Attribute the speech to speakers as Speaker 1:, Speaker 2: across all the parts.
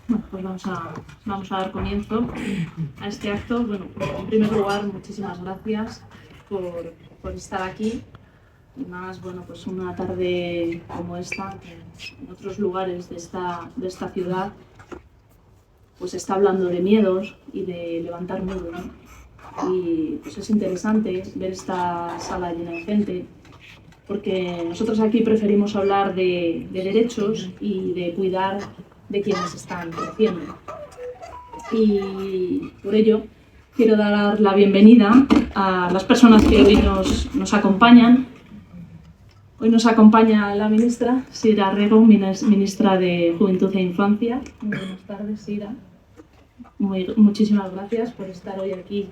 Speaker 1: Bueno, pues vamos a dar comienzo a este acto. Bueno, en primer lugar, muchísimas gracias por estar aquí. Y más, bueno, pues una tarde como esta, que en otros lugares de esta ciudad, pues se está hablando de miedos y de levantar muros, ¿no? Y pues es interesante ver esta sala llena de gente, porque nosotros aquí preferimos hablar de derechos y de cuidar de quienes están creciendo. Y por ello quiero dar la bienvenida a las personas que hoy nos acompañan. Hoy nos acompaña la ministra Sira Rego, ministra de Juventud e Infancia. Muy buenas tardes, Sira. Muchísimas gracias por estar hoy aquí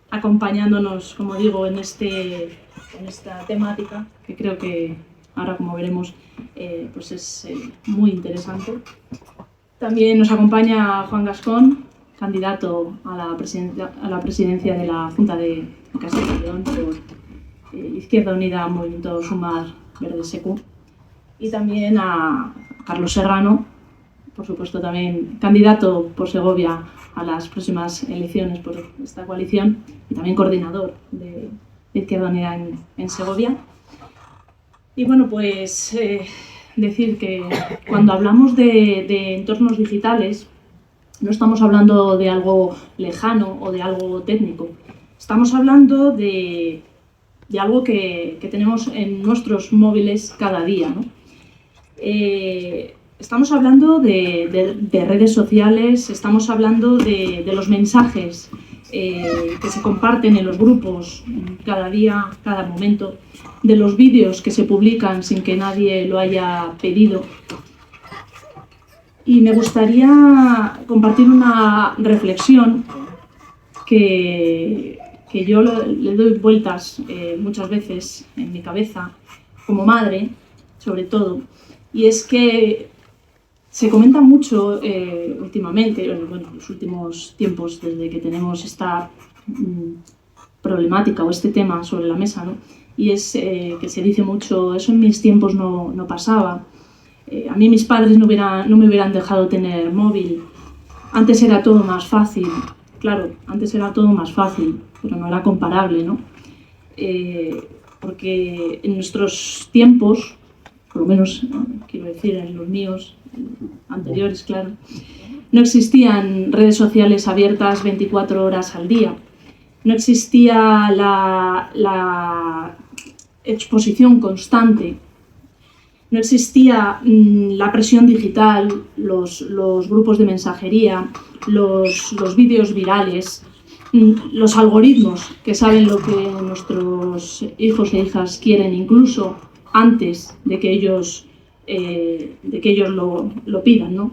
Speaker 1: acompañándonos, como digo, en esta temática, que creo que ahora, como veremos, pues es muy interesante. También nos acompaña Juan Gascón, candidato a la presidencia de la Junta de Castilla y León por Izquierda Unida, Movimiento Sumar Verde Secu. Y también a Carlos Serrano, por supuesto también candidato por Segovia a las próximas elecciones por esta coalición y también coordinador de Izquierda Unida en Segovia. Y bueno, pues decir que cuando hablamos de entornos digitales no estamos hablando de algo lejano o de algo técnico, estamos hablando de algo que tenemos en nuestros móviles cada día, ¿no? Estamos hablando de redes sociales, estamos hablando de los mensajes que se comparten en los grupos cada día, cada momento, de los vídeos que se publican sin que nadie lo haya pedido. Y me gustaría compartir una reflexión que yo le doy vueltas muchas veces en mi cabeza, como madre, sobre todo, y es que se comenta mucho últimamente, bueno, en los últimos tiempos, desde que tenemos esta problemática o este tema sobre la mesa, ¿no? Y es que se dice mucho, eso en mis tiempos no pasaba, a mí mis padres no me hubieran dejado tener móvil, antes era todo más fácil. Claro, antes era todo más fácil, pero no era comparable, ¿no? Porque en nuestros tiempos, por lo menos quiero decir en los míos anteriores, claro, no existían redes sociales abiertas 24 horas al día, no existía la exposición constante, no existía la presión digital, los grupos de mensajería, los vídeos virales, los algoritmos que saben lo que nuestros hijos e hijas quieren incluso antes de que ellos lo pidan, ¿no?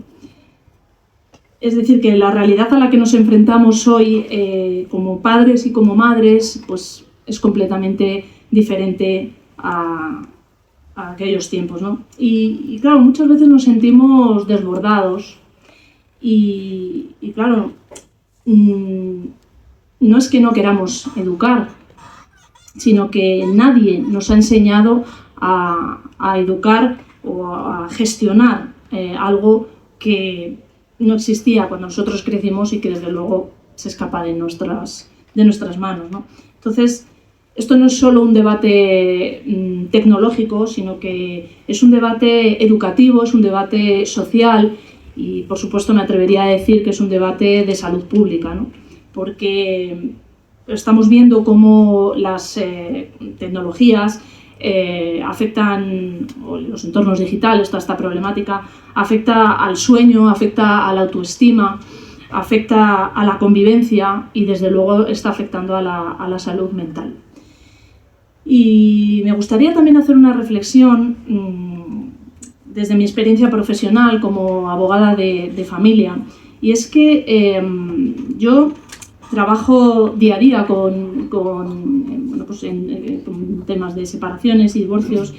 Speaker 1: Es decir, que la realidad a la que nos enfrentamos hoy como padres y como madres pues es completamente diferente a aquellos tiempos, ¿no? Y claro, muchas veces nos sentimos desbordados y claro, no es que no queramos educar, sino que nadie nos ha enseñado a educar o a gestionar algo que no existía cuando nosotros crecimos y que desde luego se escapa de nuestras manos, ¿no? Entonces, esto no es solo un debate tecnológico, sino que es un debate educativo, es un debate social y, por supuesto, me atrevería a decir que es un debate de salud pública, ¿no? Porque estamos viendo cómo las tecnologías afectan, o los entornos digitales, toda esta problemática, afecta al sueño, afecta a la autoestima, afecta a la convivencia y, desde luego, está afectando a la salud mental. Y me gustaría también hacer una reflexión desde mi experiencia profesional como abogada de familia, y es que yo trabajo día a día con temas de separaciones y divorcios,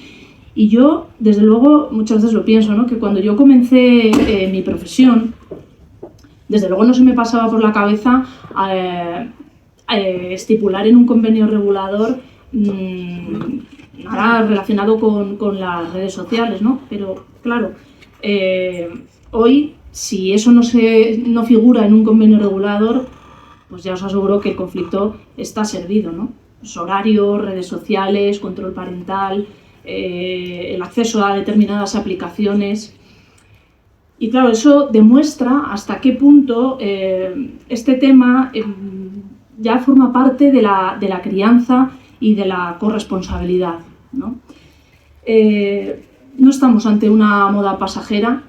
Speaker 1: y yo, desde luego, muchas veces lo pienso, ¿no? Que cuando yo comencé mi profesión, desde luego no se me pasaba por la cabeza estipular en un convenio regulador nada relacionado con las redes sociales, ¿no? Pero claro, hoy si eso no figura en un convenio regulador, pues ya os aseguro que el conflicto está servido, ¿no? Los horarios, redes sociales, control parental, el acceso a determinadas aplicaciones. Y claro, eso demuestra hasta qué punto este tema ya forma parte de la crianza y de la corresponsabilidad, ¿no? No estamos ante una moda pasajera,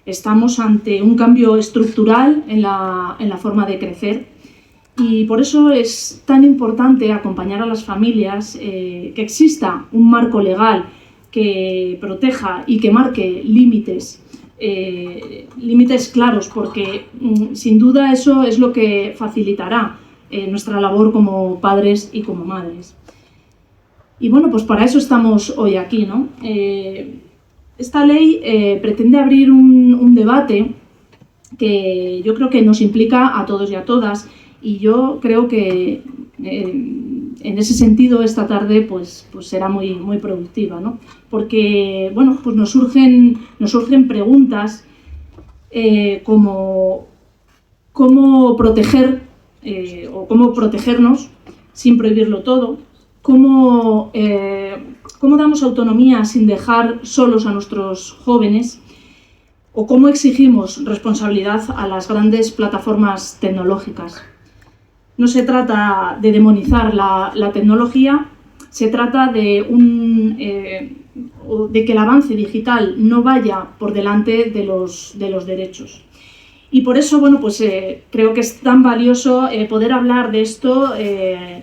Speaker 1: estamos ante un cambio estructural en la forma de crecer, y por eso es tan importante acompañar a las familias, que exista un marco legal que proteja y que marque límites claros, porque sin duda eso es lo que facilitará nuestra labor como padres y como madres. Y bueno, pues para eso estamos hoy aquí, ¿no? Esta ley pretende abrir un debate que yo creo que nos implica a todos y a todas, y yo creo que en ese sentido esta tarde pues será muy productiva, ¿no? Porque bueno, pues nos surgen preguntas como cómo proteger o cómo protegernos sin prohibirlo todo, cómo damos autonomía sin dejar solos a nuestros jóvenes, o cómo exigimos responsabilidad a las grandes plataformas tecnológicas. No se trata de demonizar la tecnología, se trata de que el avance digital no vaya por delante de los derechos. Y por eso, bueno, pues creo que es tan valioso poder hablar de esto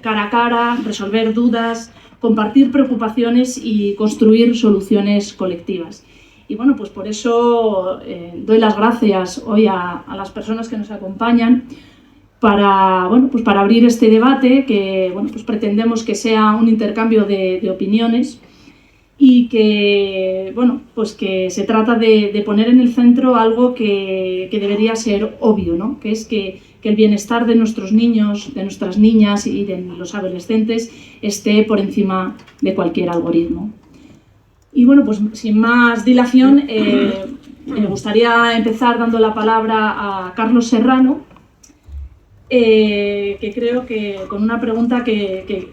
Speaker 1: cara a cara, resolver dudas, compartir preocupaciones y construir soluciones colectivas. Y bueno, pues por eso doy las gracias hoy a las personas que nos acompañan para abrir este debate que pues pretendemos que sea un intercambio de opiniones, y que pues que se trata de poner en el centro algo que debería ser obvio, ¿no? Que es que el bienestar de nuestros niños, de nuestras niñas y de los adolescentes esté por encima de cualquier algoritmo. Y bueno, pues sin más dilación, me gustaría empezar dando la palabra a Carlos Serrano, que creo que con una pregunta que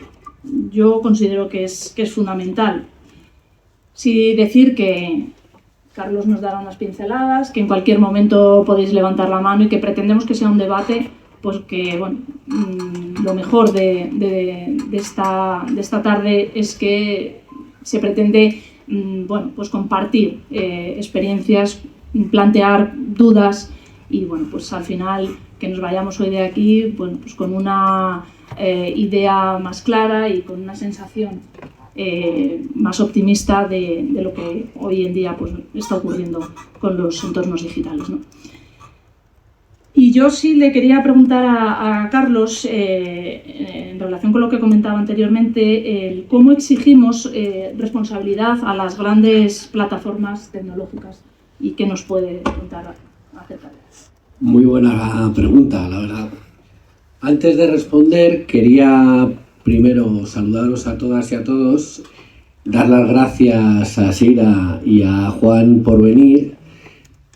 Speaker 1: yo considero que es fundamental. Sí, decir que Carlos nos dará unas pinceladas, que en cualquier momento podéis levantar la mano y que pretendemos que sea un debate, pues que lo mejor de esta tarde es que se pretende pues compartir experiencias, plantear dudas y pues al final que nos vayamos hoy de aquí pues con una idea más clara y con una sensación más optimista de lo que hoy en día pues está ocurriendo con los entornos digitales, ¿no? Y yo sí le quería preguntar a Carlos, en relación con lo que comentaba anteriormente, cómo exigimos responsabilidad a las grandes plataformas tecnológicas y qué nos puede contar acerca de eso.
Speaker 2: Muy buena pregunta, la verdad. Antes de responder, quería primero saludaros a todas y a todos, dar las gracias a Sira y a Juan por venir,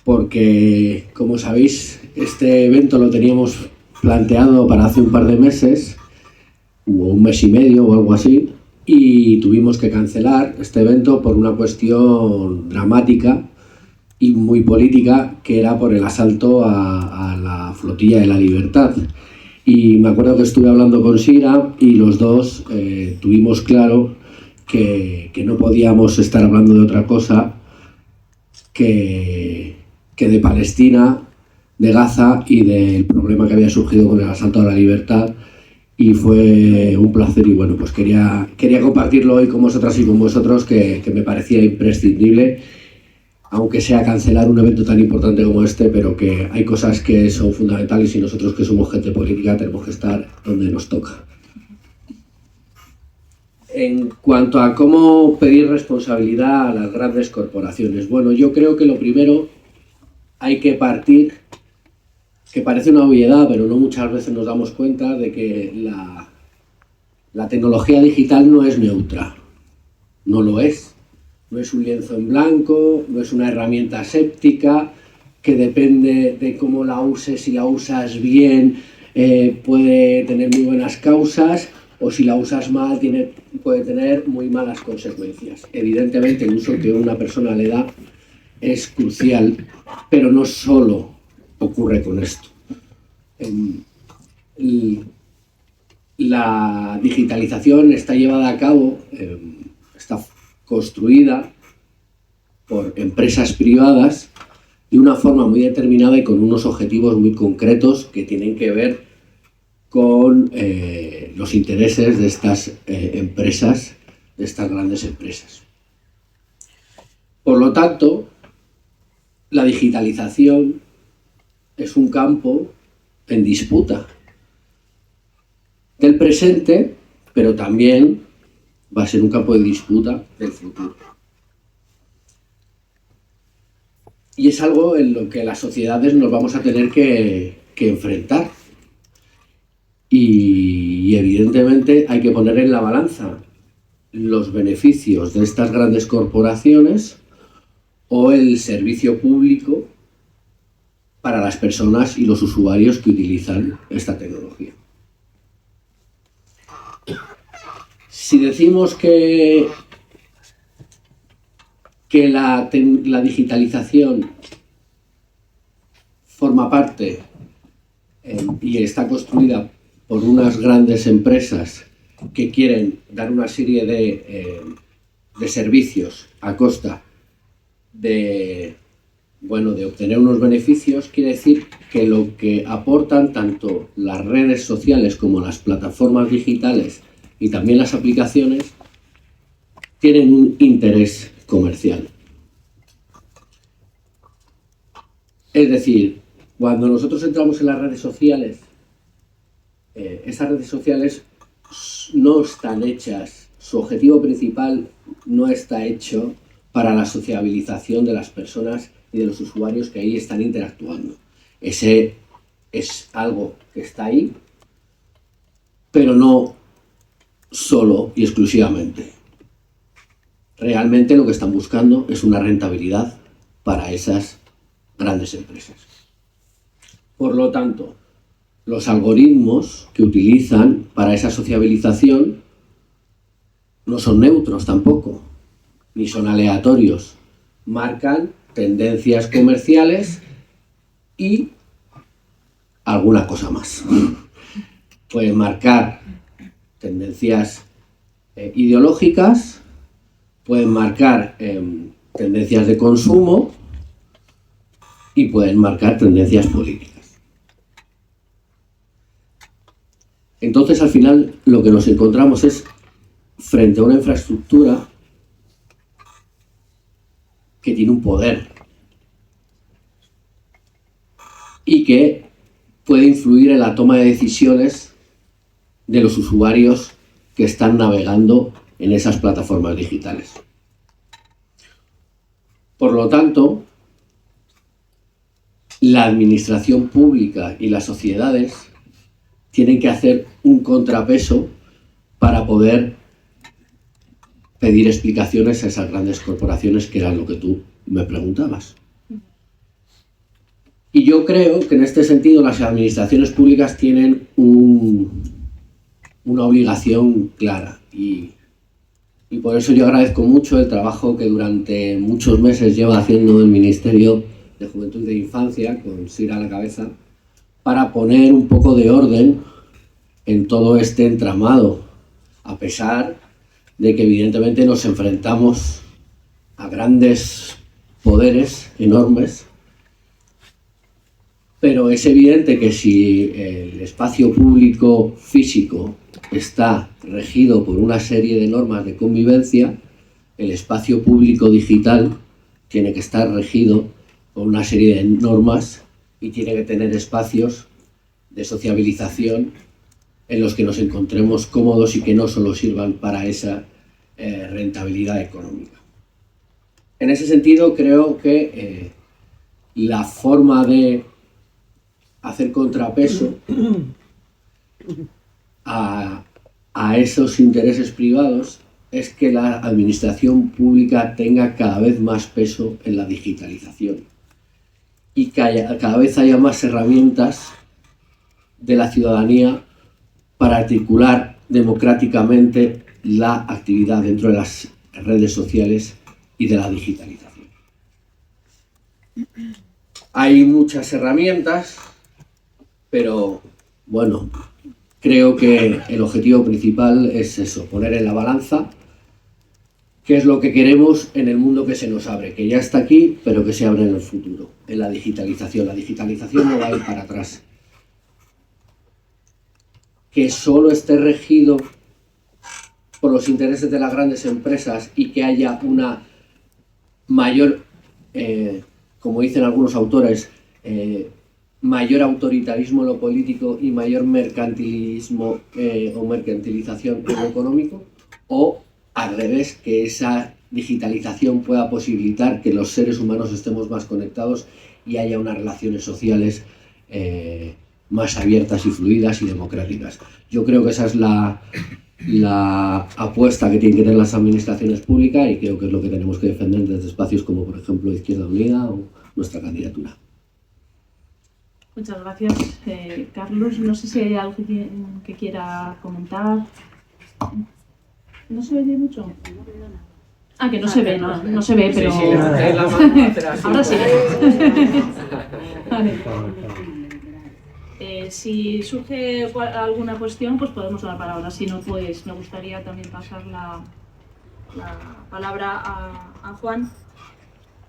Speaker 2: porque, como sabéis, este evento lo teníamos planteado para hace un par de meses, o un mes y medio o algo así, y tuvimos que cancelar este evento por una cuestión dramática y muy política, que era por el asalto a la Flotilla de la Libertad. Y me acuerdo que estuve hablando con Sira y los dos tuvimos claro que no podíamos estar hablando de otra cosa que de Palestina, de Gaza y del problema que había surgido con el asalto a la libertad, y fue un placer. Y bueno, pues quería compartirlo hoy con vosotras y con vosotros, que me parecía imprescindible, aunque sea cancelar un evento tan importante como este, pero que hay cosas que son fundamentales y nosotros, que somos gente política, tenemos que estar donde nos toca. En cuanto a cómo pedir responsabilidad a las grandes corporaciones, bueno, yo creo que lo primero hay que partir, que parece una obviedad, pero no muchas veces nos damos cuenta de que la tecnología digital no es neutra, no lo es. No es un lienzo en blanco, no es una herramienta aséptica, que depende de cómo la uses, si la usas bien, puede tener muy buenas causas, o si la usas mal puede tener muy malas consecuencias. Evidentemente el uso que una persona le da es crucial, pero no solo ocurre con esto. La digitalización está llevada a cabo, está construida por empresas privadas de una forma muy determinada y con unos objetivos muy concretos que tienen que ver con los intereses de estas empresas, de estas grandes empresas. Por lo tanto, la digitalización es un campo en disputa del presente, pero también va a ser un campo de disputa del futuro. Y es algo en lo que las sociedades nos vamos a tener que enfrentar. Y evidentemente hay que poner en la balanza los beneficios de estas grandes corporaciones o el servicio público para las personas y los usuarios que utilizan esta tecnología. Si decimos que la digitalización forma parte y está construida por unas grandes empresas que quieren dar una serie de servicios a costa de obtener unos beneficios, quiere decir que lo que aportan tanto las redes sociales como las plataformas digitales y también las aplicaciones tienen un interés comercial. Es decir, cuando nosotros entramos en las redes sociales, esas redes sociales no están hechas, su objetivo principal no está hecho para la sociabilización de las personas y de los usuarios que ahí están interactuando. Ese es algo que está ahí, pero no solo y exclusivamente. Realmente lo que están buscando es una rentabilidad para esas grandes empresas. Por lo tanto, los algoritmos que utilizan para esa sociabilización no son neutros tampoco, ni son aleatorios. Marcan tendencias comerciales y alguna cosa más. Pueden marcar tendencias ideológicas, pueden marcar tendencias de consumo y pueden marcar tendencias políticas. Entonces, al final, lo que nos encontramos es frente a una infraestructura que tiene un poder y que puede influir en la toma de decisiones de los usuarios que están navegando en esas plataformas digitales. Por lo tanto, la administración pública y las sociedades tienen que hacer un contrapeso para poder pedir explicaciones a esas grandes corporaciones, que era lo que tú me preguntabas. Y yo creo que en este sentido las administraciones públicas tienen una obligación clara y por eso yo agradezco mucho el trabajo que durante muchos meses lleva haciendo el Ministerio de Juventud y de Infancia, con Sira a la cabeza, para poner un poco de orden en todo este entramado, a pesar de que evidentemente nos enfrentamos a grandes poderes enormes, pero es evidente que si el espacio público físico está regido por una serie de normas de convivencia, el espacio público digital tiene que estar regido por una serie de normas y tiene que tener espacios de sociabilización en los que nos encontremos cómodos y que no solo sirvan para esa rentabilidad económica. En ese sentido, creo que la forma de hacer contrapeso a esos intereses privados es que la administración pública tenga cada vez más peso en la digitalización y que cada vez haya más herramientas de la ciudadanía para articular democráticamente la actividad dentro de las redes sociales y de la digitalización. Hay muchas herramientas, pero bueno, creo que el objetivo principal es eso, poner en la balanza qué es lo que queremos en el mundo que se nos abre, que ya está aquí, pero que se abre en el futuro, en la digitalización. La digitalización no va a ir para atrás. Que solo esté regido por los intereses de las grandes empresas y que haya una mayor, como dicen algunos autores, mayor autoritarismo en lo político y mayor mercantilismo o mercantilización en lo económico, o al revés, que esa digitalización pueda posibilitar que los seres humanos estemos más conectados y haya unas relaciones sociales más abiertas y fluidas y democráticas. Yo creo que esa es la apuesta que tienen que tener las administraciones públicas y creo que es lo que tenemos que defender desde espacios como, por ejemplo, Izquierda Unida o nuestra candidatura.
Speaker 1: Muchas gracias, Carlos. No sé si hay algo que quiera comentar. ¿No se oye mucho? Ah, que no se ve, no se ve, pero...
Speaker 2: Sí, levantáis la mano, hacer así.
Speaker 1: Ahora sí. Vale. Si surge alguna cuestión, pues podemos dar palabra. Si no, pues me gustaría también pasar la palabra a Juan.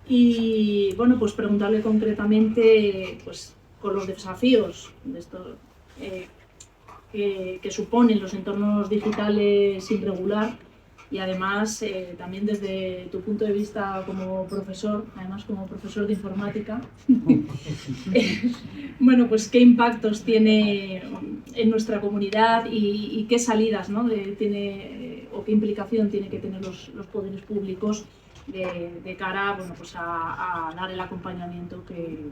Speaker 1: Y bueno, pues preguntarle concretamente, pues con los desafíos de esto, que suponen los entornos digitales sin regular, y además también desde tu punto de vista como profesor, además como profesor de informática, bueno, pues qué impactos tiene en nuestra comunidad y qué salidas, ¿no? Tiene, o qué implicación tiene que tener los poderes públicos de cara, bueno, pues a dar el acompañamiento que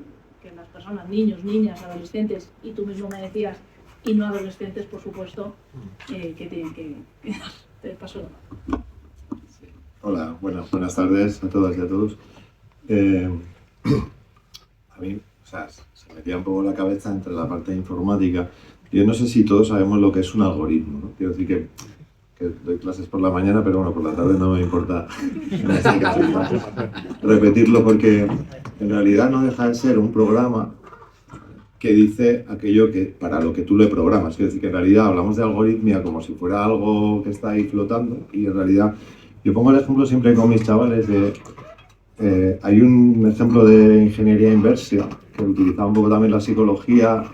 Speaker 1: las personas, niños, niñas, adolescentes, y tú mismo me decías, y no adolescentes, por supuesto, que tienen que dar. Te paso.
Speaker 3: Hola, buenas tardes a todas y a todos. A mí, o sea, se metía un poco la cabeza entre la parte de informática. Yo no sé si todos sabemos lo que es un algoritmo, ¿no? Quiero decir que doy clases por la mañana, pero bueno, por la tarde no me importa en este caso, repetirlo, porque en realidad no deja de ser un programa que dice aquello que para lo que tú le programas. Quiero decir que en realidad hablamos de algoritmia como si fuera algo que está ahí flotando, y en realidad yo pongo el ejemplo siempre con mis chavales de hay un ejemplo de ingeniería inversa que utilizaba un poco también la psicología.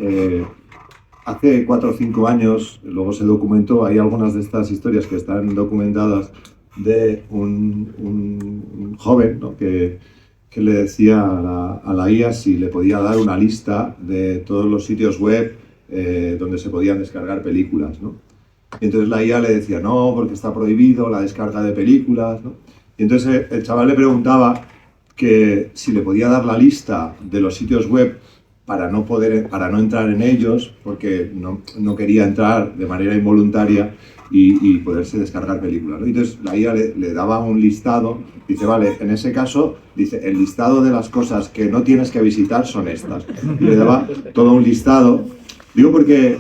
Speaker 3: Hace 4 o 5 años, luego se documentó, hay algunas de estas historias que están documentadas, de un joven, ¿no? que le decía a la IA si le podía dar una lista de todos los sitios web donde se podían descargar películas, ¿no? Y entonces la IA le decía, no, porque está prohibido la descarga de películas, ¿no? Y entonces el chaval le preguntaba que si le podía dar la lista de los sitios web para no entrar en ellos, porque no quería entrar de manera involuntaria y poderse descargar películas, ¿no? Entonces la IA le daba un listado, dice, vale, en ese caso, dice, el listado de las cosas que no tienes que visitar son estas. Y le daba todo un listado. Digo porque,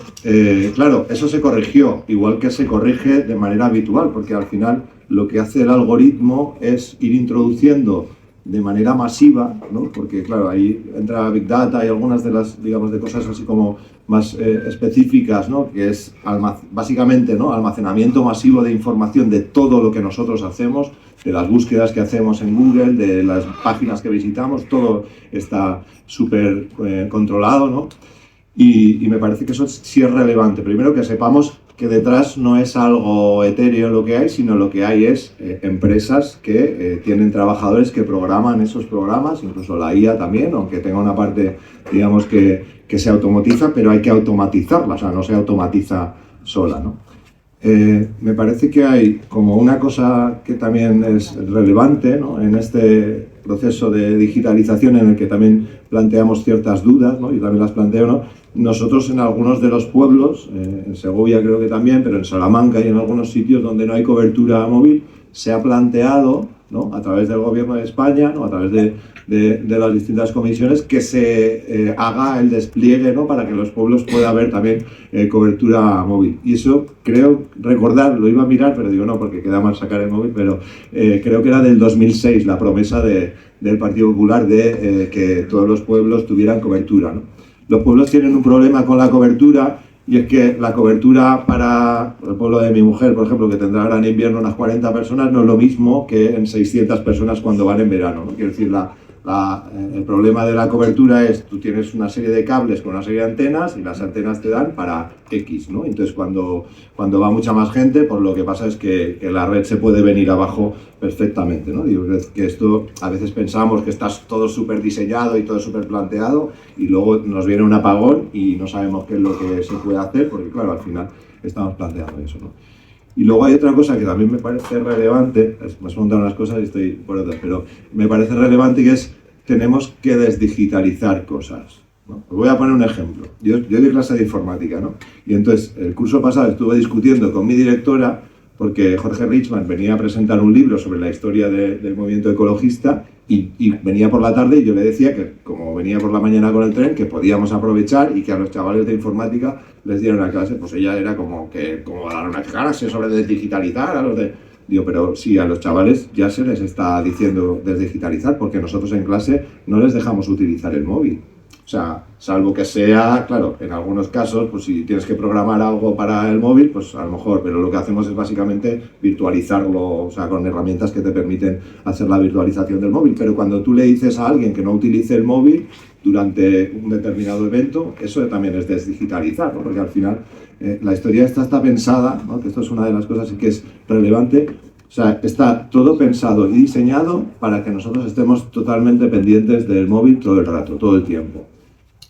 Speaker 3: claro, eso se corrigió, igual que se corrige de manera habitual, porque al final lo que hace el algoritmo es ir introduciendo de manera masiva, ¿no? Porque claro, ahí entra Big Data y algunas de las, digamos, de cosas así como más específicas, ¿no? Que es básicamente, ¿no? Almacenamiento masivo de información de todo lo que nosotros hacemos, de las búsquedas que hacemos en Google, de las páginas que visitamos, todo está súper controlado, ¿no? Y me parece que eso sí es relevante. Primero, que sepamos que detrás no es algo etéreo lo que hay, sino lo que hay es empresas que tienen trabajadores que programan esos programas, incluso la IA también, aunque tenga una parte, digamos, que se automatiza, pero hay que automatizarla, o sea, no se automatiza sola, ¿no? Me parece que hay como una cosa que también es relevante, ¿no? En este proceso de digitalización en el que también planteamos ciertas dudas, ¿no? Yo también las planteo, ¿no? Nosotros en algunos de los pueblos, en Segovia creo que también, pero en Salamanca y en algunos sitios donde no hay cobertura móvil, se ha planteado ¿no? A través del Gobierno de España, ¿no? A través de las distintas comisiones, que se haga el despliegue, ¿no? Para que los pueblos pueda haber también cobertura móvil. Y eso creo recordar, lo iba a mirar, pero digo no, porque queda mal sacar el móvil, pero creo que era del 2006 la promesa del Partido Popular de que todos los pueblos tuvieran cobertura, ¿no? Los pueblos tienen un problema con la cobertura, y es que la cobertura para el pueblo de mi mujer, por ejemplo, que tendrá ahora en invierno unas 40 personas, no es lo mismo que en 600 personas cuando van en verano, ¿no? Quiero decir, el problema de la cobertura es, tú tienes una serie de cables con una serie de antenas y las antenas te dan para X, ¿no? Entonces cuando va mucha más gente, pues lo que pasa es que la red se puede venir abajo perfectamente, ¿no? Digo que esto, a veces pensamos que está todo súper diseñado y todo súper planteado y luego nos viene un apagón y no sabemos qué es lo que se puede hacer, porque claro, al final estamos planteando eso, ¿no? Y luego hay otra cosa que también me parece relevante, me has preguntado unas cosas y estoy por otras, pero me parece relevante, que es, tenemos que desdigitalizar cosas, ¿no? Os voy a poner un ejemplo. Yo doy clase de informática, ¿no? Y entonces, el curso pasado estuve discutiendo con mi directora, porque Jorge Richman venía a presentar un libro sobre la historia del movimiento ecologista y venía por la tarde y yo le decía que, como venía por la mañana con el tren, que podíamos aprovechar y que a los chavales de informática les dieran la clase. Pues ella era como dar una clase sobre desdigitalizar a los de... Digo, pero sí, a los chavales ya se les está diciendo desdigitalizar, porque nosotros en clase no les dejamos utilizar el móvil. O sea, salvo que sea, claro, en algunos casos, pues si tienes que programar algo para el móvil, pues a lo mejor, pero lo que hacemos es básicamente virtualizarlo, o sea, con herramientas que te permiten hacer la virtualización del móvil. Pero cuando tú le dices a alguien que no utilice el móvil durante un determinado evento, eso también es desdigitalizar, ¿no? Porque al final la historia está pensada, ¿no? Que esto es una de las cosas que es relevante. O sea, está todo pensado y diseñado para que nosotros estemos totalmente pendientes del móvil todo el rato, todo el tiempo.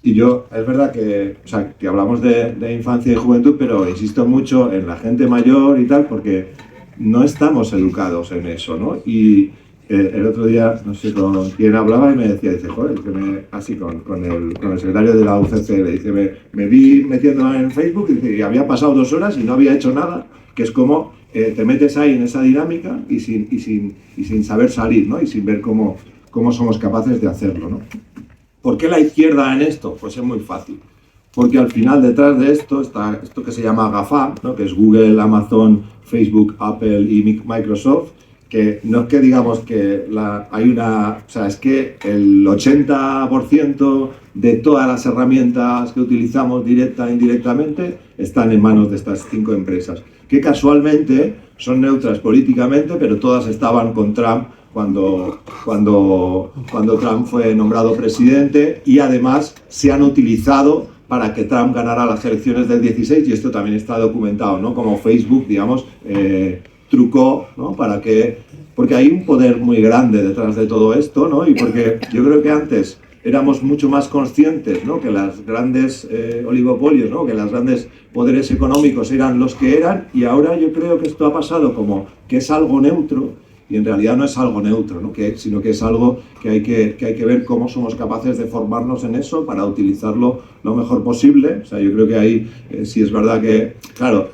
Speaker 3: Y yo, es verdad que, o sea, que hablamos de infancia y juventud, pero insisto mucho en la gente mayor y tal, porque no estamos educados en eso, ¿no? Y el otro día, no sé con quién hablaba y me decía, dice, joder, que así con el secretario de la UCC, le dice, me vi metiendo en Facebook y dice, y había pasado 2 horas y no había hecho nada, que es como te metes ahí en esa dinámica y sin saber salir, ¿no? Y sin ver cómo somos capaces de hacerlo, ¿no? ¿Por qué la izquierda en esto? Pues es muy fácil. Porque al final detrás de esto está esto que se llama GAFA, ¿no? Que es Google, Amazon, Facebook, Apple y Microsoft, que no es que digamos que hay una... O sea, es que el 80% de todas las herramientas que utilizamos directa e indirectamente están en manos de estas 5 empresas, que casualmente son neutras políticamente, pero todas estaban con Trump cuando Trump fue nombrado presidente, y además se han utilizado para que Trump ganara las elecciones del 16, y esto también está documentado, ¿no? Como Facebook, digamos, trucó, ¿no? Porque hay un poder muy grande detrás de todo esto, ¿no? Y porque yo creo que antes éramos mucho más conscientes, ¿no? Que las grandes oligopolios, ¿no? Que los grandes poderes económicos eran los que eran, y ahora yo creo que esto ha pasado como que es algo neutro, y en realidad no es algo neutro, ¿no? Sino que es algo que hay que ver cómo somos capaces de formarnos en eso para utilizarlo lo mejor posible. O sea, yo creo que ahí sí es verdad que, claro,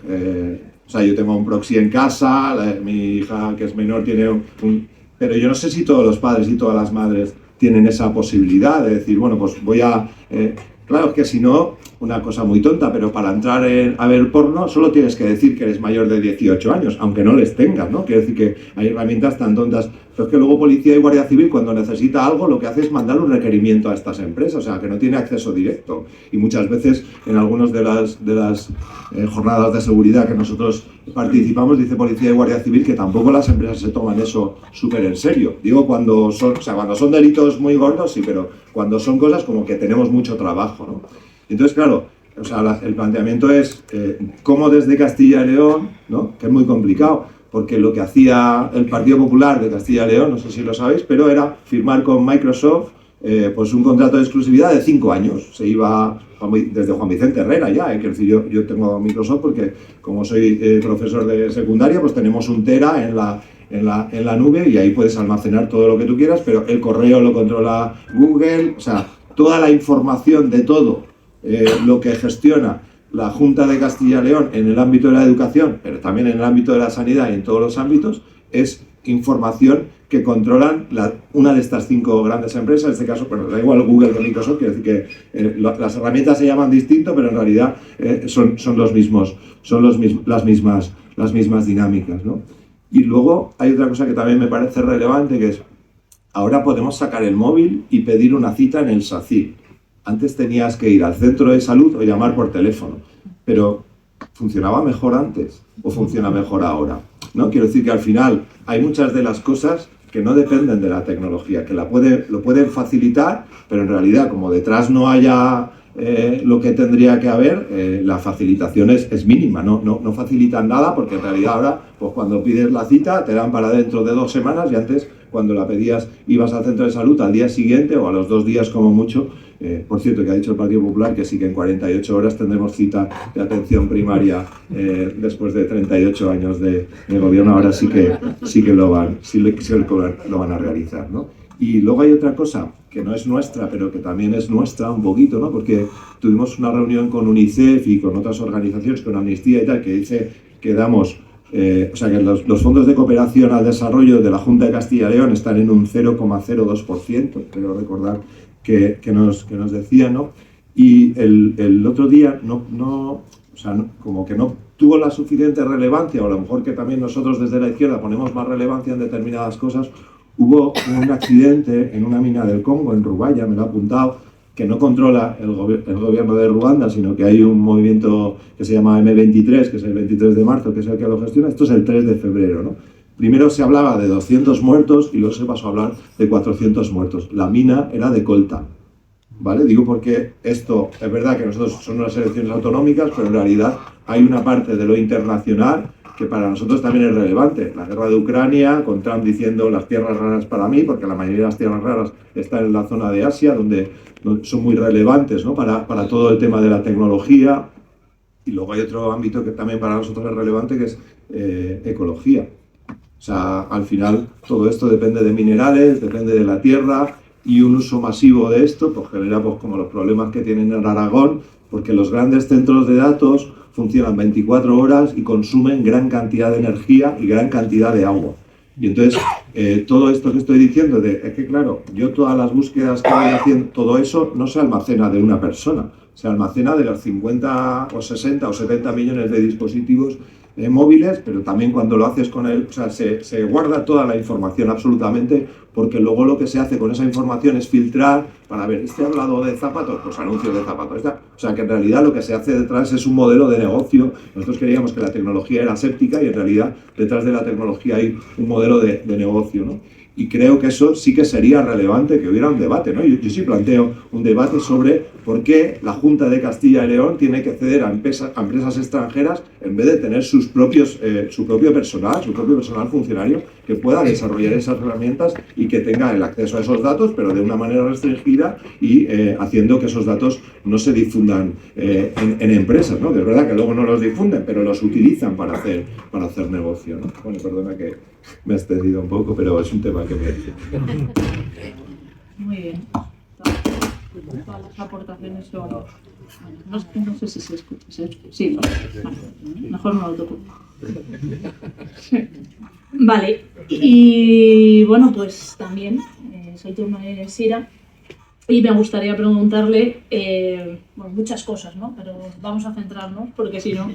Speaker 3: o sea, yo tengo un proxy en casa, mi hija que es menor tiene pero yo no sé si todos los padres y todas las madres tienen esa posibilidad de decir, bueno, pues voy a... claro, es que si no, una cosa muy tonta, pero para entrar a ver porno solo tienes que decir que eres mayor de 18 años, aunque no les tengas, ¿no? Quiero decir que hay herramientas tan tontas. Pero es que luego Policía y Guardia Civil, cuando necesita algo, lo que hace es mandar un requerimiento a estas empresas, o sea, que no tiene acceso directo. Y muchas veces, en algunas de las jornadas de seguridad que nosotros participamos, dice Policía y Guardia Civil que tampoco las empresas se toman eso súper en serio. Digo, cuando son delitos muy gordos, sí, pero cuando son cosas como que tenemos mucho trabajo, ¿no? Entonces, claro, o sea, el planteamiento es cómo desde Castilla y León, ¿no? Que es muy complicado, porque lo que hacía el Partido Popular de Castilla y León, no sé si lo sabéis, pero era firmar con Microsoft pues un contrato de exclusividad de 5 años. Se iba desde Juan Vicente Herrera ya, quiero decir, yo tengo Microsoft porque como soy profesor de secundaria, pues tenemos 1 tera en la nube y ahí puedes almacenar todo lo que tú quieras, pero el correo lo controla Google, o sea, toda la información de todo lo que gestiona la Junta de Castilla y León en el ámbito de la educación, pero también en el ámbito de la sanidad y en todos los ámbitos, es información que controlan una de estas 5 grandes empresas, en este caso, bueno, da igual Google que Microsoft, quiere decir que las herramientas se llaman distinto, pero en realidad son las mismas dinámicas, ¿no? Y luego hay otra cosa que también me parece relevante, que es, ahora podemos sacar el móvil y pedir una cita en el SACIR. Antes tenías que ir al centro de salud o llamar por teléfono, pero ¿funcionaba mejor antes o funciona mejor ahora? ¿No? Quiero decir que al final hay muchas de las cosas que no dependen de la tecnología, que lo pueden facilitar, pero en realidad como detrás no haya lo que tendría que haber, la facilitación es mínima, no facilitan nada, porque en realidad ahora, pues cuando pides la cita te dan para dentro de 2 semanas, y antes cuando la pedías ibas al centro de salud al día siguiente o a los 2 días como mucho. Por cierto, que ha dicho el Partido Popular que sí, que en 48 horas tendremos cita de atención primaria después de 38 años de gobierno. Ahora sí que lo van a realizar, ¿no? Y luego hay otra cosa que no es nuestra, pero que también es nuestra un poquito, ¿no? Porque tuvimos una reunión con UNICEF y con otras organizaciones, con Amnistía y tal, que dice que damos... o sea, que los fondos de cooperación al desarrollo de la Junta de Castilla y León están en un 0,02%, creo recordar que nos decía, ¿no? Y el otro día como que no tuvo la suficiente relevancia, o a lo mejor que también nosotros desde la izquierda ponemos más relevancia en determinadas cosas. Hubo un accidente en una mina del Congo, en Rubaya, me lo ha apuntado, que no controla el gobierno de Ruanda, sino que hay un movimiento que se llama M23, que es el 23 de marzo, que es el que lo gestiona. Esto es el 3 de febrero, ¿no? Primero se hablaba de 200 muertos y luego se pasó a hablar de 400 muertos. La mina era de colta, ¿vale? Digo porque esto es verdad que nosotros son unas elecciones autonómicas, pero en realidad hay una parte de lo internacional que para nosotros también es relevante. La guerra de Ucrania, con Trump diciendo las tierras raras para mí, porque la mayoría de las tierras raras están en la zona de Asia, donde son muy relevantes, ¿no? para todo el tema de la tecnología. Y luego hay otro ámbito que también para nosotros es relevante, que es ecología. O sea, al final todo esto depende de minerales, depende de la tierra, y un uso masivo de esto pues genera pues, como los problemas que tienen en Aragón, porque los grandes centros de datos funcionan 24 horas y consumen gran cantidad de energía y gran cantidad de agua. Y entonces, todo esto que estoy diciendo, es que claro, yo todas las búsquedas que voy haciendo, todo eso no se almacena de una persona, se almacena de los 50 o 60 o 70 millones de dispositivos móviles, pero también cuando lo haces con él, o sea, se guarda toda la información absolutamente, porque luego lo que se hace con esa información es filtrar para ver, ¿este ha hablado de zapatos? Pues anuncios de zapatos. O sea, que en realidad lo que se hace detrás es un modelo de negocio. Nosotros creíamos que la tecnología era séptica y en realidad detrás de la tecnología hay un modelo de negocio, ¿no? Y creo que eso sí que sería relevante que hubiera un debate, ¿no? Yo sí planteo un debate sobre por qué la Junta de Castilla y León tiene que ceder a empresas extranjeras en vez de tener su propio personal funcionario que pueda desarrollar esas herramientas y que tenga el acceso a esos datos, pero de una manera restringida y haciendo que esos datos no se difundan en empresas, ¿no? Que es verdad que luego no los difunden, pero los utilizan para hacer negocio, ¿no? Bueno, perdona que me he extendido un poco, pero es un tema que me...
Speaker 1: Muy bien. Todas las aportaciones son... Bueno, no sé si se escucha. Sí, no. Mejor no lo toco. Vale, y bueno, pues también soy turno de Sira y me gustaría preguntarle muchas cosas, ¿no? Pero vamos a centrarnos porque si no...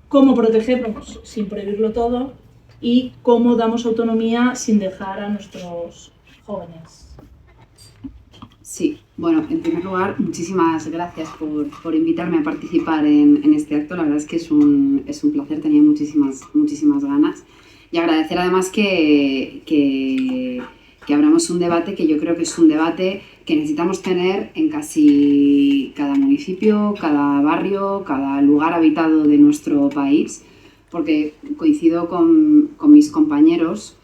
Speaker 1: cómo protegemos sin prohibirlo todo y cómo damos autonomía sin dejar a nuestros jóvenes.
Speaker 4: Sí, bueno, en primer lugar, muchísimas gracias por invitarme a participar en este acto. La verdad es que es un placer, tenía muchísimas ganas. Y agradecer además que abramos un debate que yo creo que es un debate que necesitamos tener en casi cada municipio, cada barrio, cada lugar habitado de nuestro país, porque coincido con mis compañeros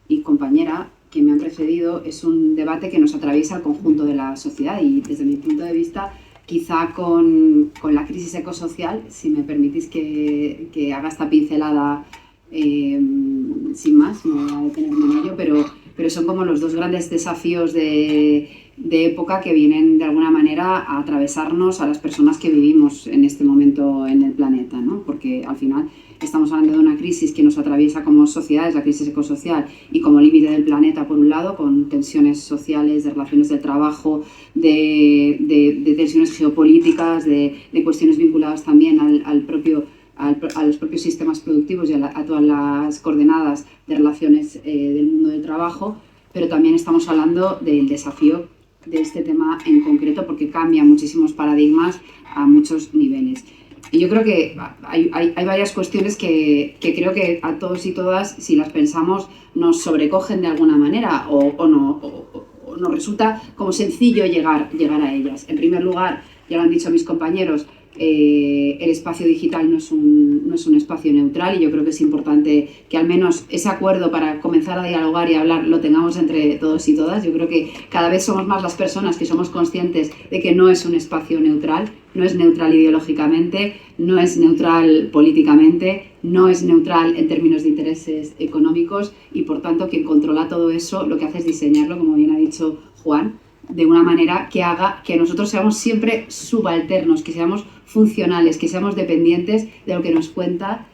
Speaker 4: y compañera que me han precedido, es un debate que nos atraviesa al conjunto de la sociedad y desde mi punto de vista, quizá con la crisis ecosocial, si me permitís que haga esta pincelada sin más, no voy a detenerme en ello, pero son como los dos grandes desafíos que de época que vienen de alguna manera a atravesarnos a las personas que vivimos en este momento en el planeta, ¿no? Porque al final estamos hablando de una crisis que nos atraviesa como sociedades, la crisis ecosocial, y como límite del planeta, por un lado, con tensiones sociales, de relaciones de trabajo, de tensiones geopolíticas, de cuestiones vinculadas también a los propios sistemas productivos y a todas las coordenadas de relaciones del mundo del trabajo, pero también estamos hablando del desafío de este tema en concreto, porque cambia muchísimos paradigmas a muchos niveles. Y yo creo que hay varias cuestiones que creo que a todos y todas, si las pensamos, nos sobrecogen de alguna manera o nos resulta como sencillo llegar a ellas. En primer lugar, ya lo han dicho mis compañeros, el espacio digital no es un espacio neutral, y yo creo que es importante que al menos ese acuerdo para comenzar a dialogar y hablar lo tengamos entre todos y todas. Yo creo que cada vez somos más las personas que somos conscientes de que no es un espacio neutral, no es neutral ideológicamente, no es neutral políticamente, no es neutral en términos de intereses económicos, y por tanto quien controla todo eso lo que hace es diseñarlo, como bien ha dicho Juan, de una manera que haga que nosotros seamos siempre subalternos, que seamos funcionales, que seamos dependientes de lo que nos cuenta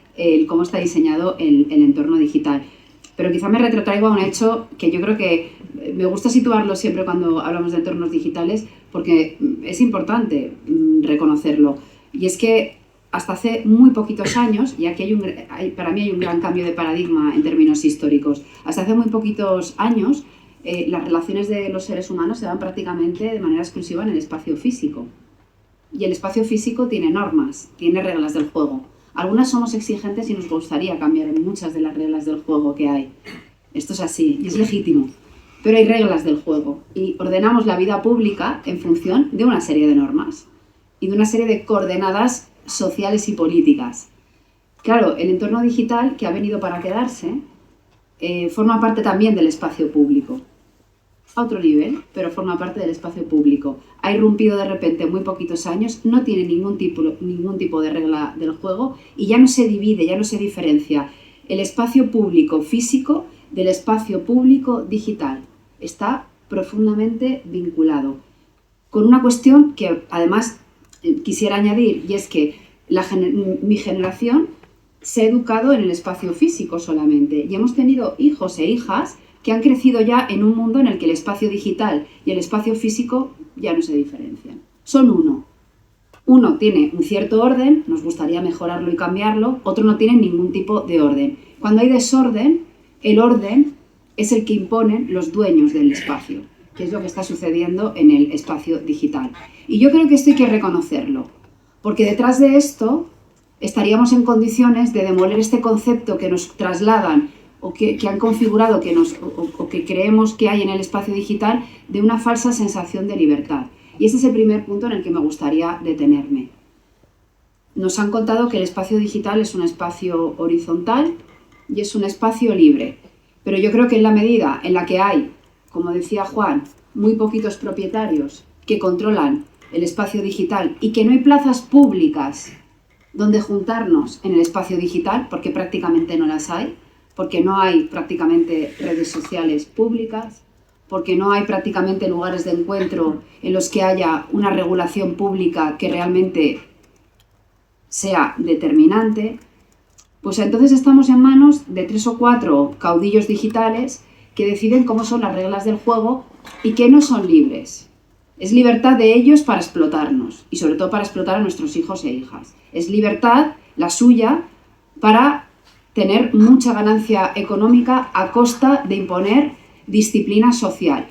Speaker 4: cómo está diseñado el entorno digital. Pero quizá me retrotraigo a un hecho que yo creo que me gusta situarlo siempre cuando hablamos de entornos digitales, porque es importante reconocerlo. Y es que hasta hace muy poquitos años, y aquí para mí hay un gran cambio de paradigma en términos históricos, hasta hace muy poquitos años las relaciones de los seres humanos se dan prácticamente de manera exclusiva en el espacio físico. Y el espacio físico tiene normas, tiene reglas del juego. Algunas somos exigentes y nos gustaría cambiar en muchas de las reglas del juego que hay. Esto es así y es legítimo. Pero hay reglas del juego y ordenamos la vida pública en función de una serie de normas y de una serie de coordenadas sociales y políticas. Claro, el entorno digital, que ha venido para quedarse, forma parte también del espacio público. A otro nivel, pero forma parte del espacio público. Ha irrumpido de repente en muy poquitos años, no tiene ningún tipo de regla del juego y ya no se divide, ya no se diferencia el espacio público físico del espacio público digital. Está profundamente vinculado. Con una cuestión que además quisiera añadir, y es que mi generación se ha educado en el espacio físico solamente, y hemos tenido hijos e hijas que han crecido ya en un mundo en el que el espacio digital y el espacio físico ya no se diferencian. Son uno. Uno tiene un cierto orden, nos gustaría mejorarlo y cambiarlo, otro no tiene ningún tipo de orden. Cuando hay desorden, el orden es el que imponen los dueños del espacio, que es lo que está sucediendo en el espacio digital. Y yo creo que esto hay que reconocerlo, porque detrás de esto estaríamos en condiciones de demoler este concepto que nos trasladan o que han configurado o que creemos que hay en el espacio digital, de una falsa sensación de libertad. Y ese es el primer punto en el que me gustaría detenerme. Nos han contado que el espacio digital es un espacio horizontal y es un espacio libre. Pero yo creo que en la medida en la que hay, como decía Juan, muy poquitos propietarios que controlan el espacio digital y que no hay plazas públicas donde juntarnos en el espacio digital, porque prácticamente no las hay, porque no hay prácticamente redes sociales públicas, porque no hay prácticamente lugares de encuentro en los que haya una regulación pública que realmente sea determinante, pues entonces estamos en manos de 3 o 4 caudillos digitales que deciden cómo son las reglas del juego y que no son libres. Es libertad de ellos para explotarnos y sobre todo para explotar a nuestros hijos e hijas. Es libertad, la suya, para tener mucha ganancia económica a costa de imponer disciplina social.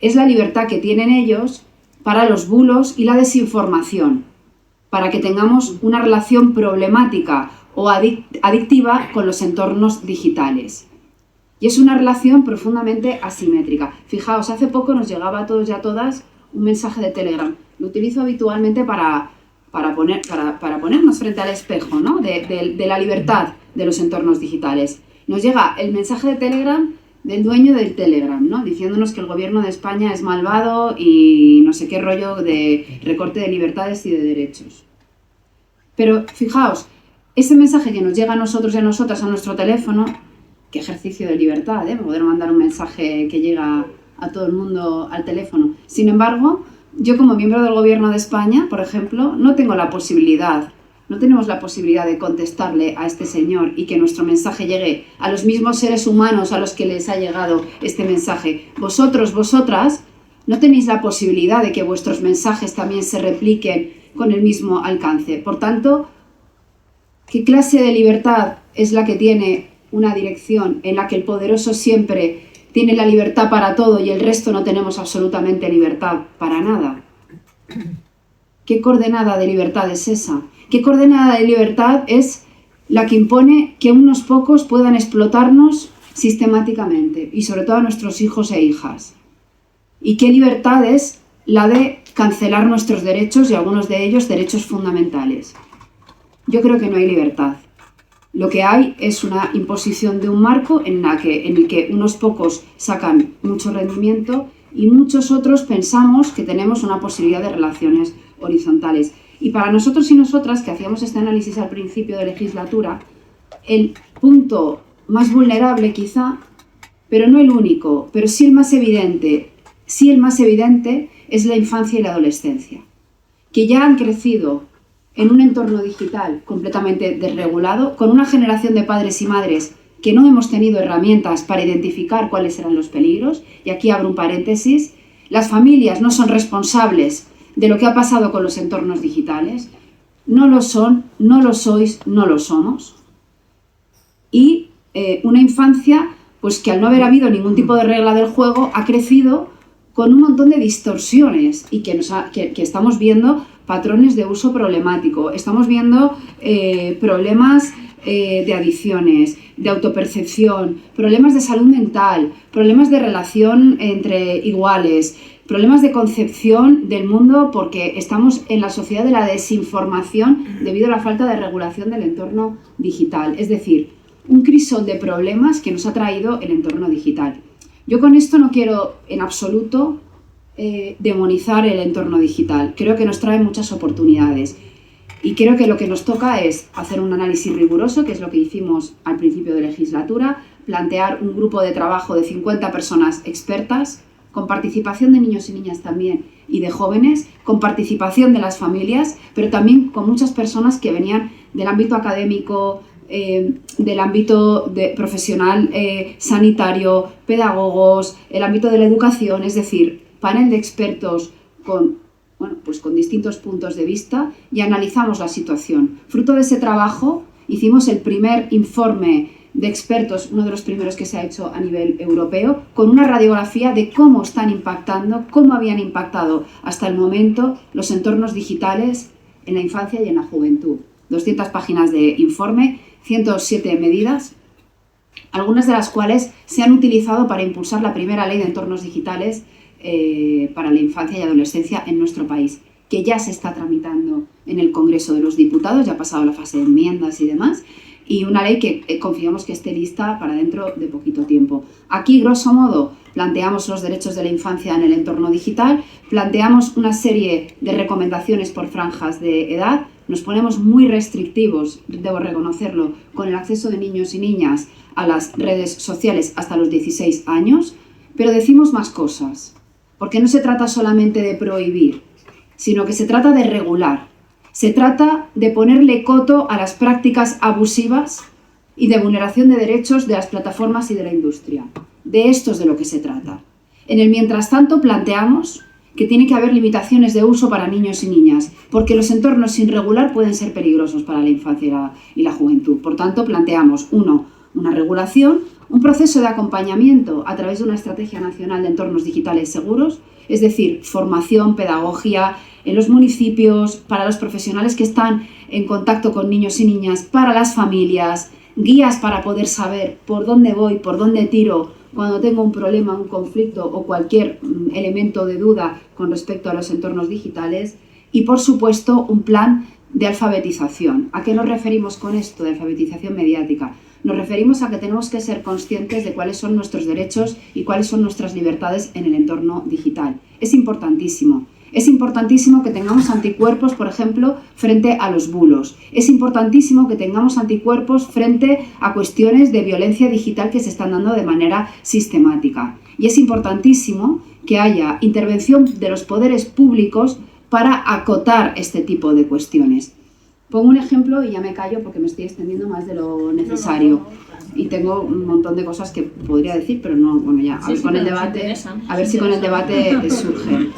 Speaker 4: Es la libertad que tienen ellos para los bulos y la desinformación, para que tengamos una relación problemática o adictiva con los entornos digitales. Y es una relación profundamente asimétrica. Fijaos, hace poco nos llegaba a todos y a todas un mensaje de Telegram. Lo utilizo habitualmente para ponernos frente al espejo, ¿no? de la libertad de los entornos digitales. Nos llega el mensaje de Telegram del dueño del Telegram, ¿no? Diciéndonos que el gobierno de España es malvado y no sé qué rollo de recorte de libertades y de derechos. Pero fijaos, ese mensaje que nos llega a nosotros y a nosotras a nuestro teléfono, qué ejercicio de libertad, ¿eh? Poder mandar un mensaje que llega a todo el mundo al teléfono. Sin embargo, yo como miembro del Gobierno de España, por ejemplo, no tenemos la posibilidad de contestarle a este señor y que nuestro mensaje llegue a los mismos seres humanos a los que les ha llegado este mensaje. Vosotros, vosotras, no tenéis la posibilidad de que vuestros mensajes también se repliquen con el mismo alcance. Por tanto, ¿qué clase de libertad es la que tiene una dirección en la que el poderoso siempre tiene la libertad para todo y el resto no tenemos absolutamente libertad para nada? ¿Qué coordenada de libertad es esa? ¿Qué coordenada de libertad es la que impone que unos pocos puedan explotarnos sistemáticamente y sobre todo a nuestros hijos e hijas? ¿Y qué libertad es la de cancelar nuestros derechos y algunos de ellos derechos fundamentales? Yo creo que no hay libertad. Lo que hay es una imposición de un marco en el que unos pocos sacan mucho rendimiento y muchos otros pensamos que tenemos una posibilidad de relaciones horizontales. Y para nosotros y nosotras, que hacíamos este análisis al principio de legislatura, el punto más vulnerable quizá, pero no el único, pero sí el más evidente, es la infancia y la adolescencia, que ya han crecido en un entorno digital completamente desregulado, con una generación de padres y madres que no hemos tenido herramientas para identificar cuáles eran los peligros, y aquí abro un paréntesis, las familias no son responsables de lo que ha pasado con los entornos digitales, no lo son, no lo sois, no lo somos, y una infancia pues que al no haber habido ningún tipo de regla del juego ha crecido con un montón de distorsiones y que estamos viendo patrones de uso problemático, estamos viendo problemas de adicciones, de autopercepción, problemas de salud mental, problemas de relación entre iguales, problemas de concepción del mundo porque estamos en la sociedad de la desinformación debido a la falta de regulación del entorno digital. Es decir, un crisol de problemas que nos ha traído el entorno digital. Yo con esto no quiero en absoluto demonizar el entorno digital. Creo que nos trae muchas oportunidades y creo que lo que nos toca es hacer un análisis riguroso, que es lo que hicimos al principio de legislatura, plantear un grupo de trabajo de 50 personas expertas, con participación de niños y niñas también y de jóvenes, con participación de las familias, pero también con muchas personas que venían del ámbito académico, del ámbito profesional, sanitario, pedagogos, el ámbito de la educación, es decir, panel de expertos con distintos puntos de vista y analizamos la situación. Fruto de ese trabajo hicimos el primer informe de expertos, uno de los primeros que se ha hecho a nivel europeo, con una radiografía de cómo están impactando, cómo habían impactado hasta el momento los entornos digitales en la infancia y en la juventud. 200 páginas de informe, 107 medidas, algunas de las cuales se han utilizado para impulsar la primera ley de entornos digitales para la infancia y adolescencia en nuestro país, que ya se está tramitando en el Congreso de los Diputados, ya ha pasado la fase de enmiendas y demás, y una ley que confiamos que esté lista para dentro de poquito tiempo. Aquí, grosso modo, planteamos los derechos de la infancia en el entorno digital, planteamos una serie de recomendaciones por franjas de edad, nos ponemos muy restrictivos, debo reconocerlo, con el acceso de niños y niñas a las redes sociales hasta los 16 años, pero decimos más cosas, porque no se trata solamente de prohibir, sino que se trata de regular. Se trata de ponerle coto a las prácticas abusivas y de vulneración de derechos de las plataformas y de la industria. De esto es de lo que se trata. En el mientras tanto planteamos que tiene que haber limitaciones de uso para niños y niñas, porque los entornos sin regular pueden ser peligrosos para la infancia y la juventud. Por tanto, planteamos, una regulación, un proceso de acompañamiento a través de una estrategia nacional de entornos digitales seguros, es decir, formación, pedagogía en los municipios, para los profesionales que están en contacto con niños y niñas, para las familias, guías para poder saber por dónde voy, por dónde tiro cuando tengo un problema, un conflicto o cualquier elemento de duda con respecto a los entornos digitales y, por supuesto, un plan de alfabetización. ¿A qué nos referimos con esto de alfabetización mediática? Nos referimos a que tenemos que ser conscientes de cuáles son nuestros derechos y cuáles son nuestras libertades en el entorno digital. Es importantísimo. Es importantísimo que tengamos anticuerpos, por ejemplo, frente a los bulos. Es importantísimo que tengamos anticuerpos frente a cuestiones de violencia digital que se están dando de manera sistemática. Y es importantísimo que haya intervención de los poderes públicos para acotar este tipo de cuestiones. Pongo un ejemplo y ya me callo porque me estoy extendiendo más de lo necesario. Y tengo un montón de cosas que podría decir, pero no, bueno, ya, a ver, con el debate, a ver si con el debate surge.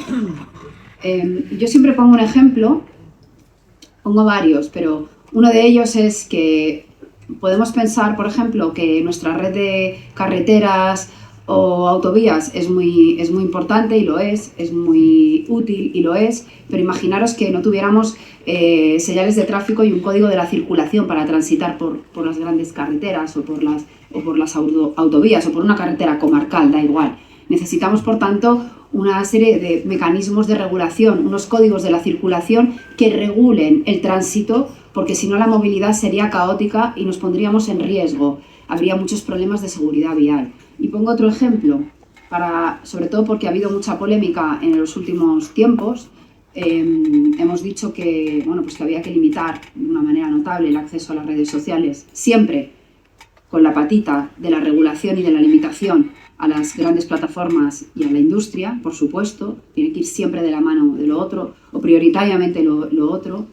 Speaker 4: Yo siempre pongo un ejemplo, pongo varios, pero uno de ellos es que podemos pensar, por ejemplo, que nuestra red de carreteras o autovías es muy importante y lo es muy útil y lo es, pero imaginaros que no tuviéramos señales de tráfico y un código de la circulación para transitar por las grandes carreteras o por las autovías o por una carretera comarcal, da igual. Necesitamos, por tanto, una serie de mecanismos de regulación, unos códigos de la circulación que regulen el tránsito, porque si no la movilidad sería caótica y nos pondríamos en riesgo. Habría muchos problemas de seguridad vial. Y pongo otro ejemplo, sobre todo porque ha habido mucha polémica en los últimos tiempos. Hemos dicho que, bueno, pues que había que limitar de una manera notable el acceso a las redes sociales, siempre con la patita de la regulación y de la limitación a las grandes plataformas y a la industria, por supuesto, tiene que ir siempre de la mano de lo otro, o prioritariamente lo otro.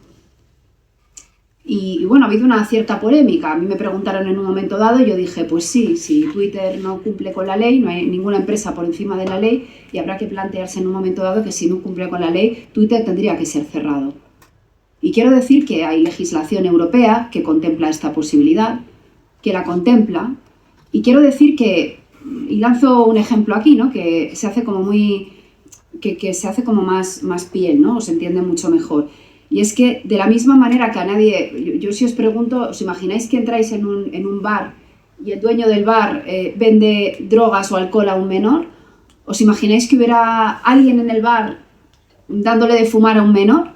Speaker 4: Y bueno, ha habido una cierta polémica. A mí me preguntaron en un momento dado y yo dije, pues sí, si Twitter no cumple con la ley, no hay ninguna empresa por encima de la ley y habrá que plantearse en un momento dado que si no cumple con la ley, Twitter tendría que ser cerrado. Y quiero decir que hay legislación europea que contempla esta posibilidad, que la contempla, y quiero decir que, y lanzo un ejemplo aquí, ¿no? Que se hace como que se hace como más piel, ¿no? O se entiende mucho mejor. Y es que de la misma manera que a nadie, yo si os pregunto, ¿os imagináis que entráis en un bar y el dueño del bar vende drogas o alcohol a un menor? ¿Os imagináis que hubiera alguien en el bar dándole de fumar a un menor?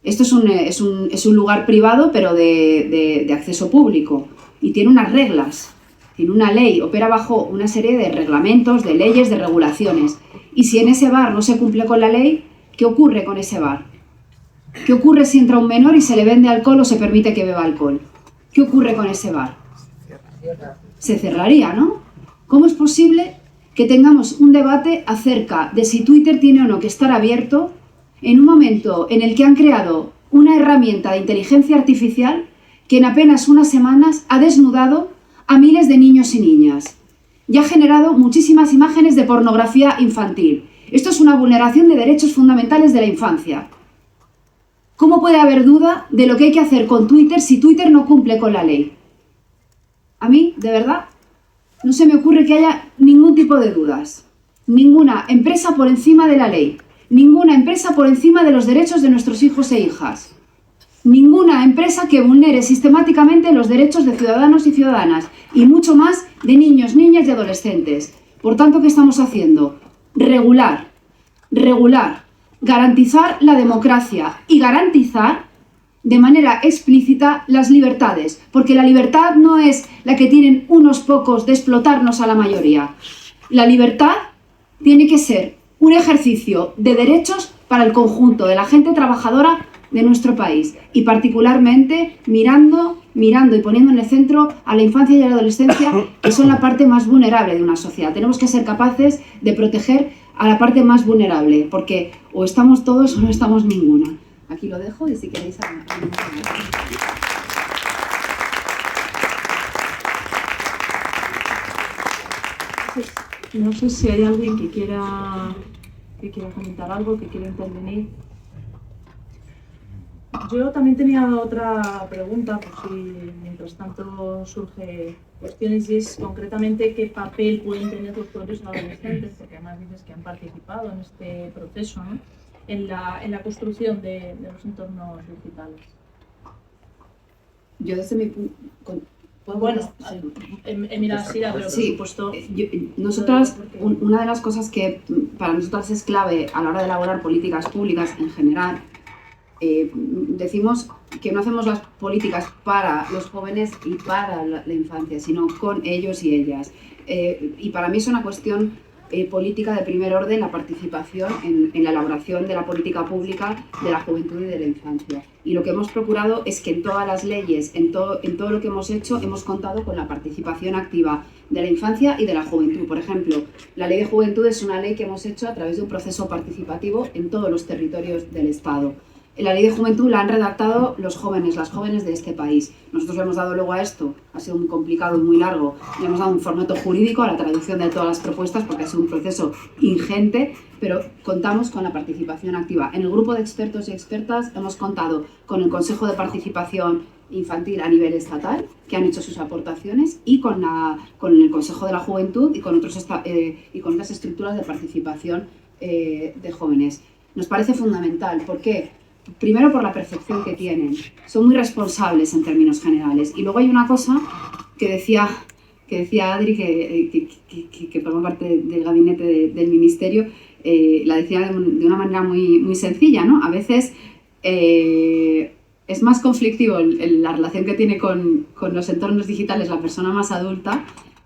Speaker 4: Esto es un lugar privado, pero de acceso público y tiene unas reglas, tiene una ley, opera bajo una serie de reglamentos, de leyes, de regulaciones. Y si en ese bar no se cumple con la ley, ¿qué ocurre con ese bar? ¿Qué ocurre si entra un menor y se le vende alcohol o se permite que beba alcohol? ¿Qué ocurre con ese bar? Se cerraría, ¿no? ¿Cómo es posible que tengamos un debate acerca de si Twitter tiene o no que estar abierto en un momento en el que han creado una herramienta de inteligencia artificial que en apenas unas semanas ha desnudado a miles de niños y niñas y ha generado muchísimas imágenes de pornografía infantil? Esto es una vulneración de derechos fundamentales de la infancia. ¿Cómo puede haber duda de lo que hay que hacer con Twitter si Twitter no cumple con la ley? A mí, de verdad, no se me ocurre que haya ningún tipo de dudas. Ninguna empresa por encima de la ley. Ninguna empresa por encima de los derechos de nuestros hijos e hijas. Ninguna empresa que vulnere sistemáticamente los derechos de ciudadanos y ciudadanas. Y mucho más de niños, niñas y adolescentes. Por tanto, ¿qué estamos haciendo? Regular. Garantizar la democracia y garantizar de manera explícita las libertades, porque la libertad no es la que tienen unos pocos de explotarnos a la mayoría. La libertad tiene que ser un ejercicio de derechos para el conjunto de la gente trabajadora de nuestro país y particularmente mirando y poniendo en el centro a la infancia y a la adolescencia, que son la parte más vulnerable de una sociedad. Tenemos que ser capaces de proteger a la parte más vulnerable, porque o estamos todos o no estamos ninguna. Aquí lo dejo y si queréis...
Speaker 1: No sé si hay alguien que quiera comentar algo, que quiera intervenir. Yo también tenía otra pregunta, por si mientras tanto surge cuestiones, y es concretamente qué papel pueden tener los propios adolescentes, porque además dices que han participado en este proceso, ¿no? en la construcción de los entornos digitales.
Speaker 4: Yo desde mi punto...
Speaker 1: Pues bueno, mira, Sira, pero por supuesto...
Speaker 4: Nosotras, una de las cosas que para nosotras es clave a la hora de elaborar políticas públicas en general, decimos que no hacemos las políticas para los jóvenes y para la infancia, sino con ellos y ellas. Y para mí es una cuestión política de primer orden la participación en la elaboración de la política pública de la juventud y de la infancia. Y lo que hemos procurado es que en todas las leyes, en todo lo que hemos hecho, hemos contado con la participación activa de la infancia y de la juventud. Por ejemplo, la Ley de Juventud es una ley que hemos hecho a través de un proceso participativo en todos los territorios del Estado. La Ley de Juventud la han redactado los jóvenes, las jóvenes de este país. Nosotros le hemos dado luego a esto, ha sido muy complicado y muy largo, le hemos dado un formato jurídico a la traducción de todas las propuestas porque ha sido un proceso ingente, pero contamos con la participación activa. En el grupo de expertos y expertas hemos contado con el Consejo de Participación Infantil a nivel estatal, que han hecho sus aportaciones, y con el Consejo de la Juventud y con otras estructuras de participación de jóvenes. Nos parece fundamental. ¿Por qué? Primero, por la percepción que tienen. Son muy responsables en términos generales. Y luego hay una cosa que decía Adri, que forma parte del gabinete del Ministerio, la decía de una manera muy sencilla, ¿no? A veces es más conflictivo la relación que tiene con los entornos digitales la persona más adulta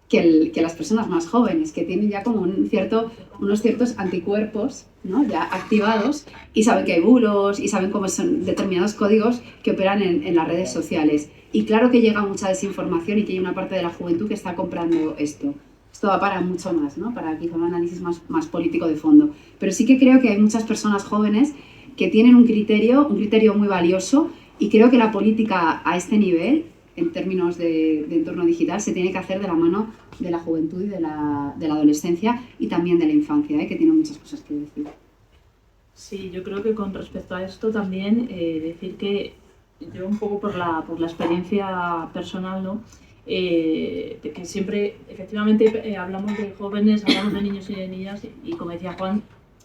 Speaker 4: que las personas más jóvenes, que tienen ya como unos ciertos anticuerpos, ¿no? Ya activados, y saben que hay bulos y saben cómo son determinados códigos que operan en las redes sociales. Y claro que llega mucha desinformación y que hay una parte de la juventud que está comprando esto. Esto va para mucho más, ¿no? Para quizá un análisis más político de fondo. Pero sí que creo que hay muchas personas jóvenes que tienen un criterio muy valioso, y creo que la política a este nivel, en términos de entorno digital, se tiene que hacer de la mano de la juventud y de la adolescencia y también de la infancia, que tiene muchas cosas que decir.
Speaker 1: Sí, yo creo que con respecto a esto también decir que yo un poco por la experiencia personal, ¿no? De que siempre, efectivamente, hablamos de jóvenes, hablamos de niños y de niñas, y como decía Juan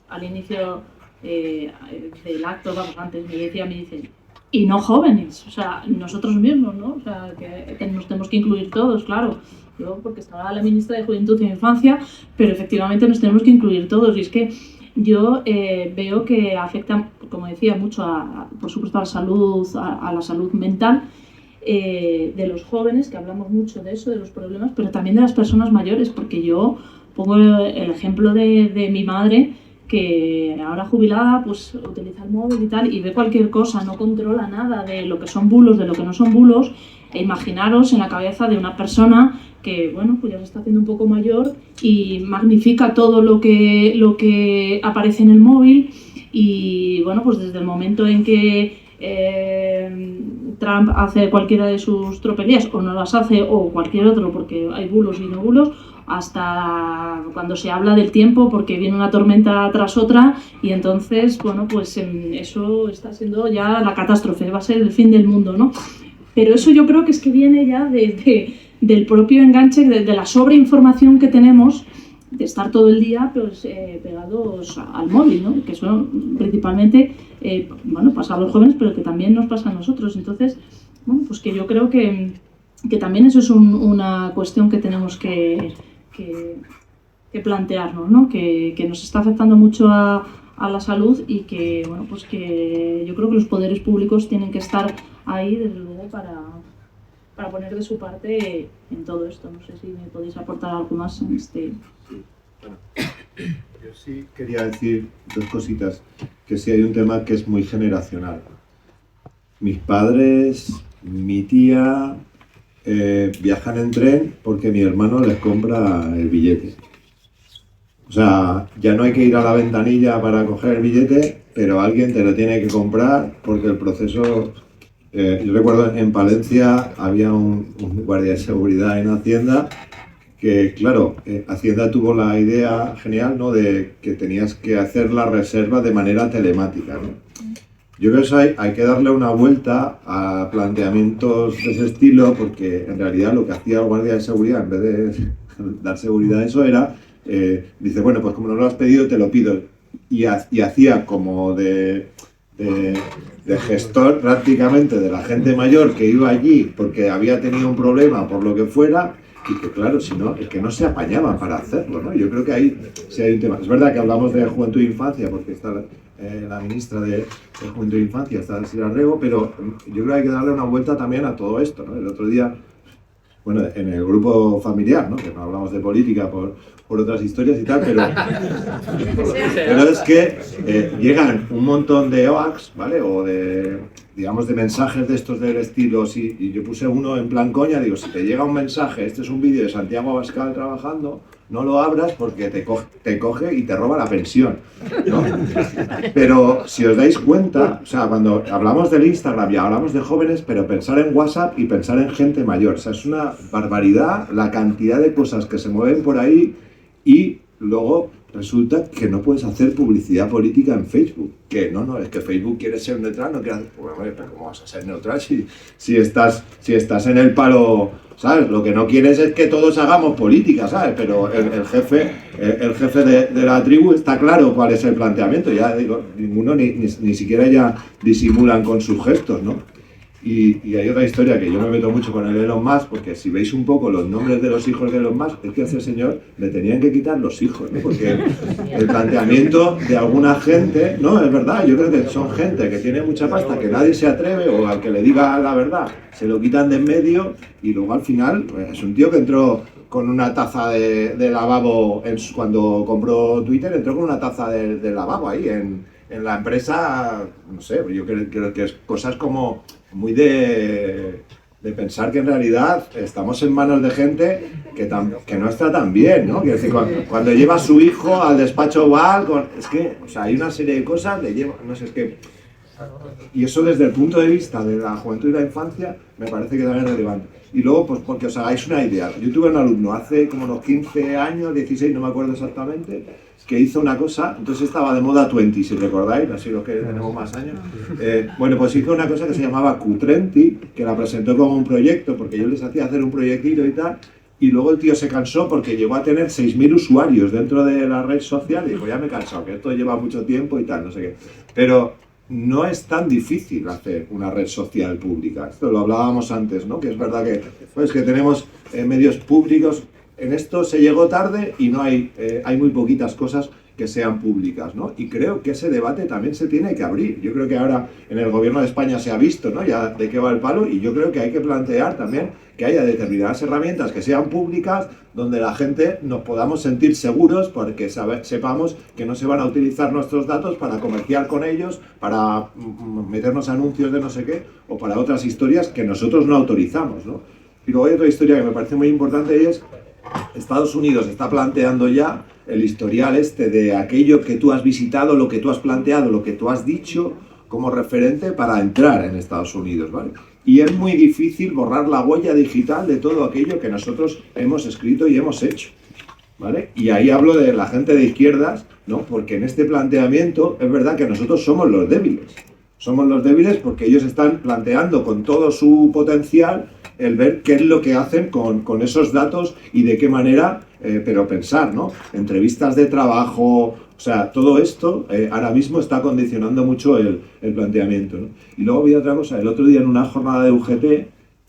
Speaker 1: al inicio del acto, vamos, antes me dicen, y no jóvenes, o sea, nosotros mismos, ¿no? O sea, que nos tenemos que incluir todos, claro. Yo, porque estaba la ministra de Juventud y Infancia, pero efectivamente nos tenemos que incluir todos. Y es que yo veo que afecta, como decía, mucho, por supuesto, a la salud mental de los jóvenes, que hablamos mucho de eso, de los problemas, pero también de las personas mayores, porque yo pongo el ejemplo de mi madre, que ahora jubilada pues utiliza el móvil y tal, y ve cualquier cosa, no controla nada de lo que son bulos, de lo que no son bulos. E imaginaros en la cabeza de una persona que, bueno, pues ya se está haciendo un poco mayor y magnifica todo lo que aparece en el móvil, y bueno, pues desde el momento en que Trump hace cualquiera de sus tropelías, o no las hace, o cualquier otro, porque hay bulos y no bulos, hasta cuando se habla del tiempo, porque viene una tormenta tras otra, y entonces, bueno, pues eso está siendo ya la catástrofe, va a ser el fin del mundo, ¿no? Pero eso yo creo que es que viene ya del propio enganche, de la sobreinformación que tenemos, de estar todo el día pues, pegados al móvil, ¿no? Que eso principalmente bueno, pasa a los jóvenes, pero que también nos pasa a nosotros. Entonces, bueno, pues que yo creo que también eso es una cuestión que tenemos que plantearnos, ¿no? Que nos está afectando mucho a la salud, y que, bueno, pues que yo creo que los poderes públicos tienen que estar ahí, desde luego, para poner de su parte en todo esto. No sé si me podéis aportar algo más en este...
Speaker 3: Bueno, yo sí quería decir dos cositas, que sí hay un tema que es muy generacional. Mis padres, mi tía, viajan en tren porque mi hermano les compra el billete. O sea, ya no hay que ir a la ventanilla para coger el billete, pero alguien te lo tiene que comprar porque el proceso... yo recuerdo en Palencia había un guardia de seguridad en Hacienda que, claro, Hacienda tuvo la idea genial, ¿no?, de que tenías que hacer la reserva de manera telemática, ¿no? Yo creo que eso hay que darle una vuelta a planteamientos de ese estilo, porque en realidad lo que hacía el guardia de seguridad, en vez de dar seguridad a eso, era, dice, bueno, pues como no lo has pedido, te lo pido. Y hacía como de gestor prácticamente de la gente mayor que iba allí porque había tenido un problema por lo que fuera, y que claro, si no, es que no se apañaban para hacerlo, ¿no? Yo creo que ahí sí hay un tema. Es verdad que hablamos de juventud e infancia porque está la ministra de Juventud e Infancia, está Sira Rego, pero yo creo que hay que darle una vuelta también a todo esto, ¿no? El otro día bueno, en el grupo familiar, ¿no? Que no hablamos de política por otras historias y tal, pero es que llegan un montón de OACs, ¿vale? O de, digamos, de mensajes de estos del estilo, y yo puse uno en plan coña, digo, si te llega un mensaje, este es un vídeo de Santiago Abascal trabajando, no lo abras porque te coge y te roba la pensión, ¿no? Pero si os dais cuenta, o sea, cuando hablamos del Instagram ya hablamos de jóvenes, pero pensar en WhatsApp y pensar en gente mayor, o sea, es una barbaridad la cantidad de cosas que se mueven por ahí y luego resulta que no puedes hacer publicidad política en Facebook. Que no, es que Facebook quiere ser neutral, no quiere hacer... Bueno, pero ¿cómo vas a ser neutral si estás en el palo, ¿sabes? Lo que no quieres es que todos hagamos política, ¿sabes? Pero el jefe de la tribu está claro cuál es el planteamiento. Ya digo, ninguno ni siquiera ya disimulan con sus gestos, ¿no? Y hay otra historia que yo me meto mucho con el Elon Musk, porque si veis un poco los nombres de los hijos de Elon Musk, es que a ese señor le tenían que quitar los hijos, ¿no? Porque el planteamiento de alguna gente, no, es verdad, yo creo que son gente que tiene mucha pasta, que nadie se atreve, o al que le diga la verdad, se lo quitan de en medio, y luego al final, es un tío que entró con una taza de lavabo, cuando compró Twitter, entró con una taza de lavabo ahí en la empresa, no sé, yo creo que es cosas como muy de pensar que en realidad estamos en manos de gente que no está tan bien, ¿no? Quiero decir, cuando lleva a su hijo al despacho oval, es que, o sea, hay una serie de cosas, le lleva, no sé, es que... Y eso desde el punto de vista de la juventud y la infancia me parece que también es relevante. Y luego, pues porque os hagáis una idea, yo tuve un alumno hace como unos 15 años, 16, no me acuerdo exactamente, que hizo una cosa, entonces estaba de moda 20, si recordáis, así los que tenemos más años. Bueno, pues hizo una cosa que se llamaba Q30, que la presentó como un proyecto, porque yo les hacía hacer un proyectito y tal, y luego el tío se cansó porque llegó a tener 6.000 usuarios dentro de la red social y dijo, ya me he cansado, que esto lleva mucho tiempo y tal, no sé qué. Pero no es tan difícil hacer una red social pública. Esto lo hablábamos antes, ¿no? Que es verdad que, pues, que tenemos medios públicos. En esto se llegó tarde y no hay muy poquitas cosas que sean públicas, ¿no? Y creo que ese debate también se tiene que abrir. Yo creo que ahora en el gobierno de España se ha visto, ¿no? Ya de qué va el palo, y yo creo que hay que plantear también que haya determinadas herramientas que sean públicas donde la gente nos podamos sentir seguros porque sepamos que no se van a utilizar nuestros datos para comerciar con ellos, para meternos anuncios de no sé qué o para otras historias que nosotros no autorizamos, ¿no? Y luego hay otra historia que me parece muy importante y es Estados Unidos está planteando ya el historial este de aquello que tú has visitado, lo que tú has planteado, lo que tú has dicho como referente para entrar en Estados Unidos, ¿vale? Y es muy difícil borrar la huella digital de todo aquello que nosotros hemos escrito y hemos hecho, ¿vale? Y ahí hablo de la gente de izquierdas, ¿no? Porque en este planteamiento es verdad que nosotros somos los débiles. Somos los débiles porque ellos están planteando con todo su potencial el ver qué es lo que hacen con esos datos y de qué manera, pero pensar, ¿no? Entrevistas de trabajo, o sea, todo esto ahora mismo está condicionando mucho el planteamiento, ¿no? Y luego había otra cosa, el otro día en una jornada de UGT,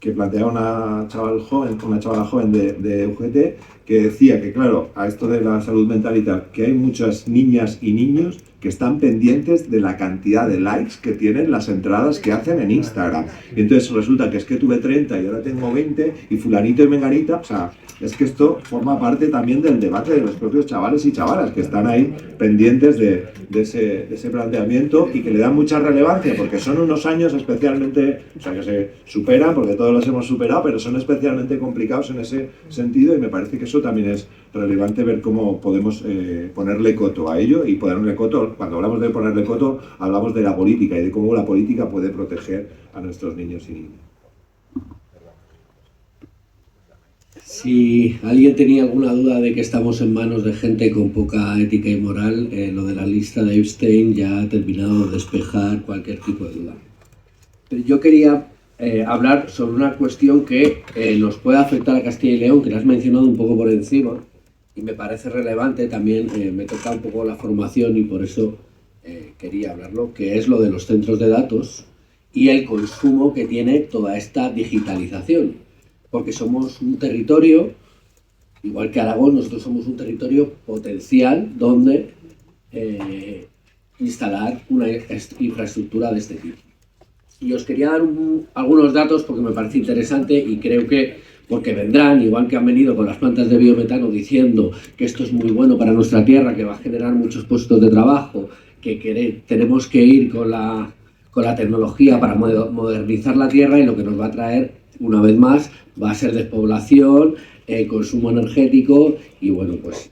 Speaker 3: que planteaba una chavala joven de UGT, que decía que, claro, a esto de la salud mental y tal, que hay muchas niñas y niños que están pendientes de la cantidad de likes que tienen las entradas que hacen en Instagram. Y entonces resulta que es que tuve 30 y ahora tengo 20 y fulanito y menganita, o sea, es que esto forma parte también del debate de los propios chavales y chavalas que están ahí pendientes de ese planteamiento y que le dan mucha relevancia porque son unos años especialmente, o sea, que se superan porque todos los hemos superado, pero son especialmente complicados en ese sentido y me parece que eso también es relevante ver cómo podemos ponerle coto a ello y ponerle coto, cuando hablamos de ponerle coto, hablamos de la política y de cómo la política puede proteger a nuestros niños y niñas.
Speaker 2: Si alguien tenía alguna duda de que estamos en manos de gente con poca ética y moral, lo de la lista de Epstein ya ha terminado de despejar cualquier tipo de duda. Pero yo quería hablar sobre una cuestión que nos puede afectar a Castilla y León, que la has mencionado un poco por encima, y me parece relevante también, me toca un poco la formación y por eso quería hablarlo, que es lo de los centros de datos y el consumo que tiene toda esta digitalización. Porque somos un territorio, igual que Aragón, nosotros somos un territorio potencial donde instalar una infraestructura de este tipo. Y os quería dar algunos datos porque me parece interesante y creo que porque vendrán, igual que han venido con las plantas de biometano diciendo que esto es muy bueno para nuestra tierra, que va a generar muchos puestos de trabajo, que tenemos que ir con la tecnología para modernizar la tierra, y lo que nos va a traer, una vez más, va a ser despoblación, consumo energético y, bueno, pues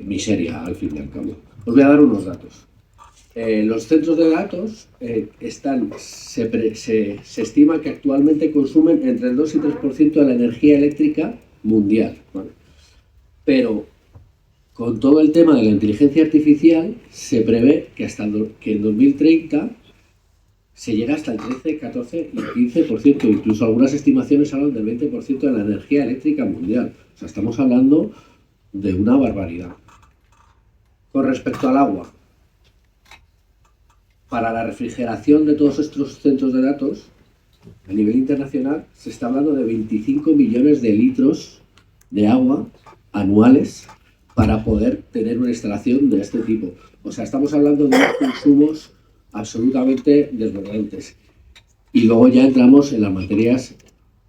Speaker 2: miseria, al fin y al cabo. Os voy a dar unos datos. Los centros de datos se estima que actualmente consumen entre el 2 y 3% de la energía eléctrica mundial, ¿vale? Pero con todo el tema de la inteligencia artificial se prevé que que en 2030 se llega hasta el 13, 14 y 15%, incluso algunas estimaciones hablan del 20% de la energía eléctrica mundial. O sea, estamos hablando de una barbaridad. Con respecto al agua, para la refrigeración de todos estos centros de datos, a nivel internacional, se está hablando de 25 millones de litros de agua anuales para poder tener una instalación de este tipo. O sea, estamos hablando de unos consumos absolutamente desbordantes. Y luego ya entramos en las materias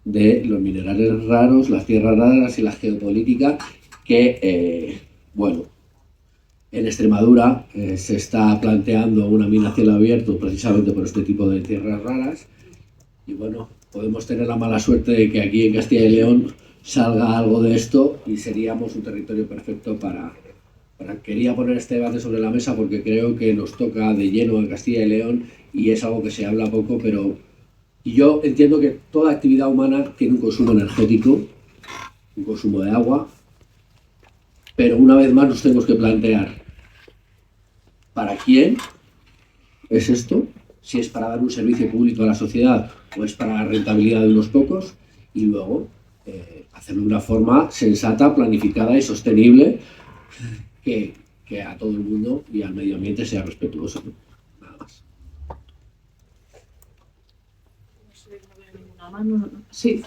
Speaker 2: de los minerales raros, las tierras raras y la geopolítica, que, bueno, en Extremadura se está planteando una mina a cielo abierto precisamente por este tipo de tierras raras. Y bueno, podemos tener la mala suerte de que aquí en Castilla y León salga algo de esto y seríamos un territorio perfecto para... Quería poner este debate sobre la mesa porque creo que nos toca de lleno a Castilla y León y es algo que se habla poco, pero yo entiendo que toda actividad humana tiene un consumo energético, un consumo de agua, pero una vez más nos tenemos que plantear ¿para quién es esto? Si es para dar un servicio público a la sociedad o es para la rentabilidad de unos pocos, y luego hacerlo de una forma sensata, planificada y sostenible, que a todo el mundo y al medio ambiente sea respetuoso. Nada más.
Speaker 1: No sé, no veo ninguna mano. Sí.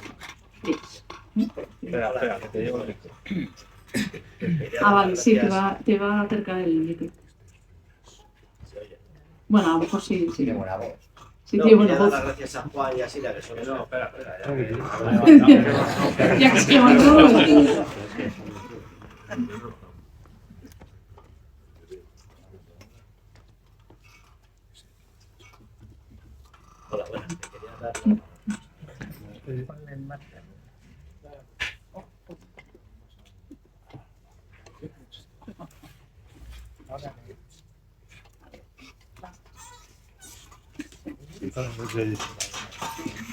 Speaker 5: Espera, que te digo lo que...
Speaker 1: Vale, sí, te va a acercar el micro. Bueno, a lo mejor sí.
Speaker 6: Tiene buena voz.
Speaker 1: Sí, tiene buena
Speaker 6: Quería
Speaker 1: voz.
Speaker 6: dar las gracias a Juan y a Sira, que son eso.
Speaker 5: Espera.
Speaker 1: Ya que se levantó.
Speaker 6: Hola, buenas. Te quería dar...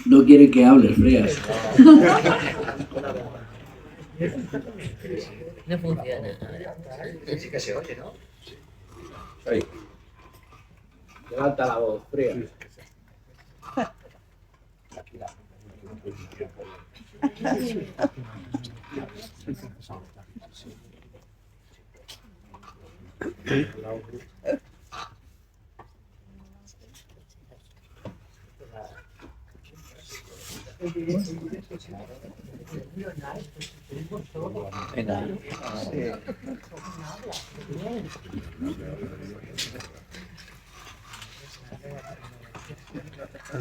Speaker 2: No quiere que hables, Freas.
Speaker 7: No funciona.
Speaker 6: Sí que se oye, ¿no?
Speaker 2: Levanta la voz, Freas.
Speaker 6: Venga.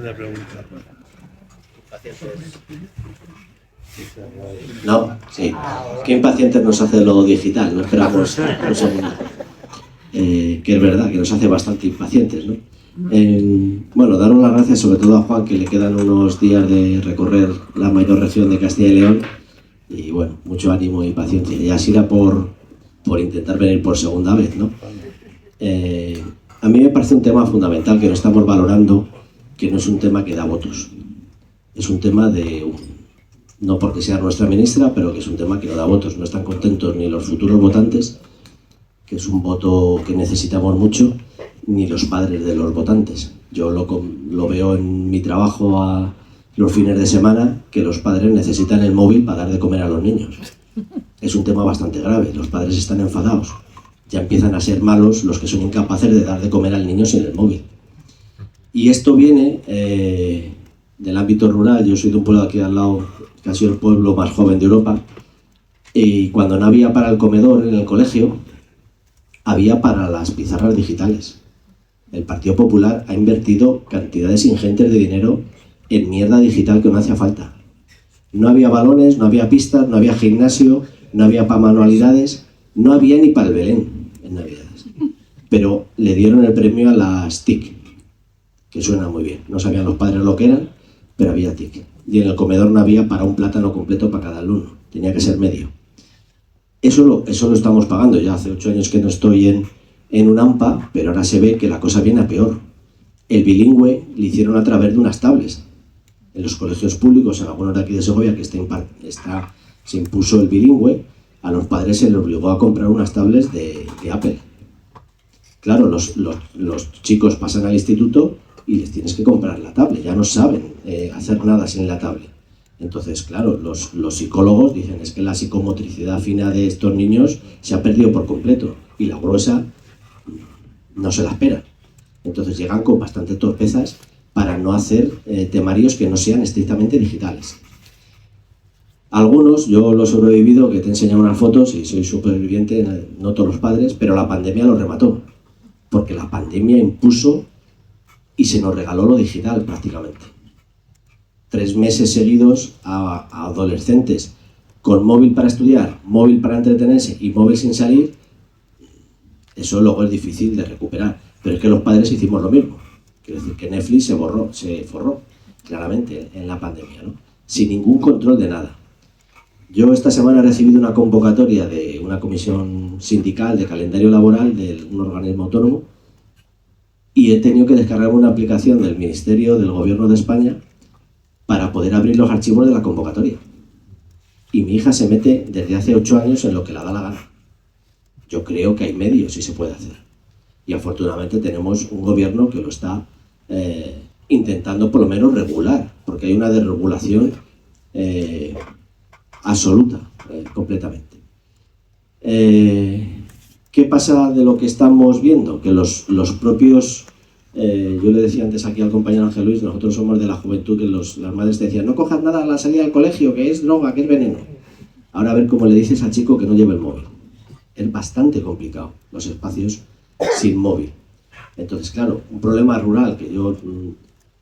Speaker 5: La pregunta.
Speaker 8: No, sí. Qué impacientes nos hace lo digital, no esperamos un segundo. Que es verdad, que nos hace bastante impacientes, ¿no? Bueno, daros las gracias sobre todo a Juan, que le quedan unos días de recorrer la mayor región de Castilla y León. Y bueno, mucho ánimo y paciencia. Y así era por intentar venir por segunda vez, ¿no? A mí me parece un tema fundamental que no estamos valorando, que no es un tema que da votos. Es un tema de... no porque sea nuestra ministra, pero que es un tema que no da votos. No están contentos ni los futuros votantes, que es un voto que necesitamos mucho, ni los padres de los votantes. Yo lo veo en mi trabajo a los fines de semana, que los padres necesitan el móvil para dar de comer a los niños. Es un tema bastante grave, los padres están enfadados. Ya empiezan a ser malos los que son incapaces de dar de comer al niño sin el móvil. Y esto viene del ámbito rural. Yo soy de un pueblo aquí al lado, que ha sido el pueblo más joven de Europa, y cuando no había para el comedor en el colegio, había para las pizarras digitales. El Partido Popular ha invertido cantidades ingentes de dinero en mierda digital que no hacía falta. No había balones, no había pistas, no había gimnasio, no había para manualidades, no había ni para el Belén en Navidades. Pero le dieron el premio a las TIC, que suena muy bien. No sabían los padres lo que eran, pero había TIC. Y en el comedor no había para un plátano completo para cada alumno, tenía que ser medio. Eso lo estamos pagando. Ya hace 8 años que no estoy en un AMPA, pero ahora se ve que la cosa viene a peor. El bilingüe le hicieron a través de unas tablets. En los colegios públicos, en algunos de aquí de Segovia, que se impuso el bilingüe, a los padres se les obligó a comprar unas tablets de Apple. Claro, los chicos pasan al instituto y les tienes que comprar la tablet, ya no saben hacer nada sin la tablet. Entonces, claro, los psicólogos dicen es que la psicomotricidad fina de estos niños se ha perdido por completo y la gruesa no se la espera. Entonces llegan con bastantes torpezas para no hacer temarios que no sean estrictamente digitales. Algunos, yo los he sobrevivido, que te he enseñado unas fotos y soy superviviente, no todos los padres, pero la pandemia lo remató, porque la pandemia impuso y se nos regaló lo digital prácticamente. 3 meses seguidos a adolescentes con móvil para estudiar, móvil para entretenerse y móvil sin salir, eso luego es difícil de recuperar. Pero es que los padres hicimos lo mismo. Quiero decir que Netflix se forró claramente en la pandemia, ¿no? Sin ningún control de nada. Yo esta semana he recibido una convocatoria de una comisión sindical de calendario laboral de un organismo autónomo y he tenido que descargar una aplicación del Ministerio del Gobierno de España para poder abrir los archivos de la convocatoria. Y mi hija se mete desde hace 8 años en lo que le da la gana. Yo creo que hay medios y se puede hacer. Y afortunadamente tenemos un gobierno que lo está intentando por lo menos regular, porque hay una desregulación absoluta, completamente. ¿Qué pasa de lo que estamos viendo? Que los propios, yo le decía antes aquí al compañero Ángel Luis, nosotros somos de la juventud que las madres te decían no cojas nada a la salida del colegio, que es droga, que es veneno. Ahora a ver cómo le dices al chico que no lleve el móvil. Es bastante complicado los espacios sin móvil. Entonces, claro, un problema rural, que yo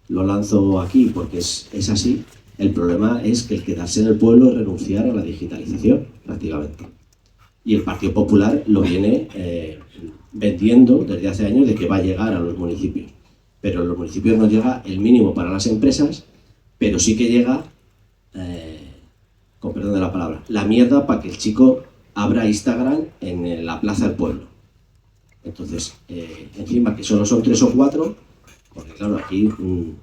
Speaker 8: lo lanzo aquí porque es así, el problema es que el quedarse en el pueblo es renunciar a la digitalización, prácticamente. Y el Partido Popular lo viene vendiendo desde hace años de que va a llegar a los municipios. Pero en los municipios no llega el mínimo para las empresas, pero sí que llega, con perdón de la palabra, la mierda para que el chico abra Instagram en la plaza del pueblo. Entonces, encima que solo son 3 o 4, porque claro, aquí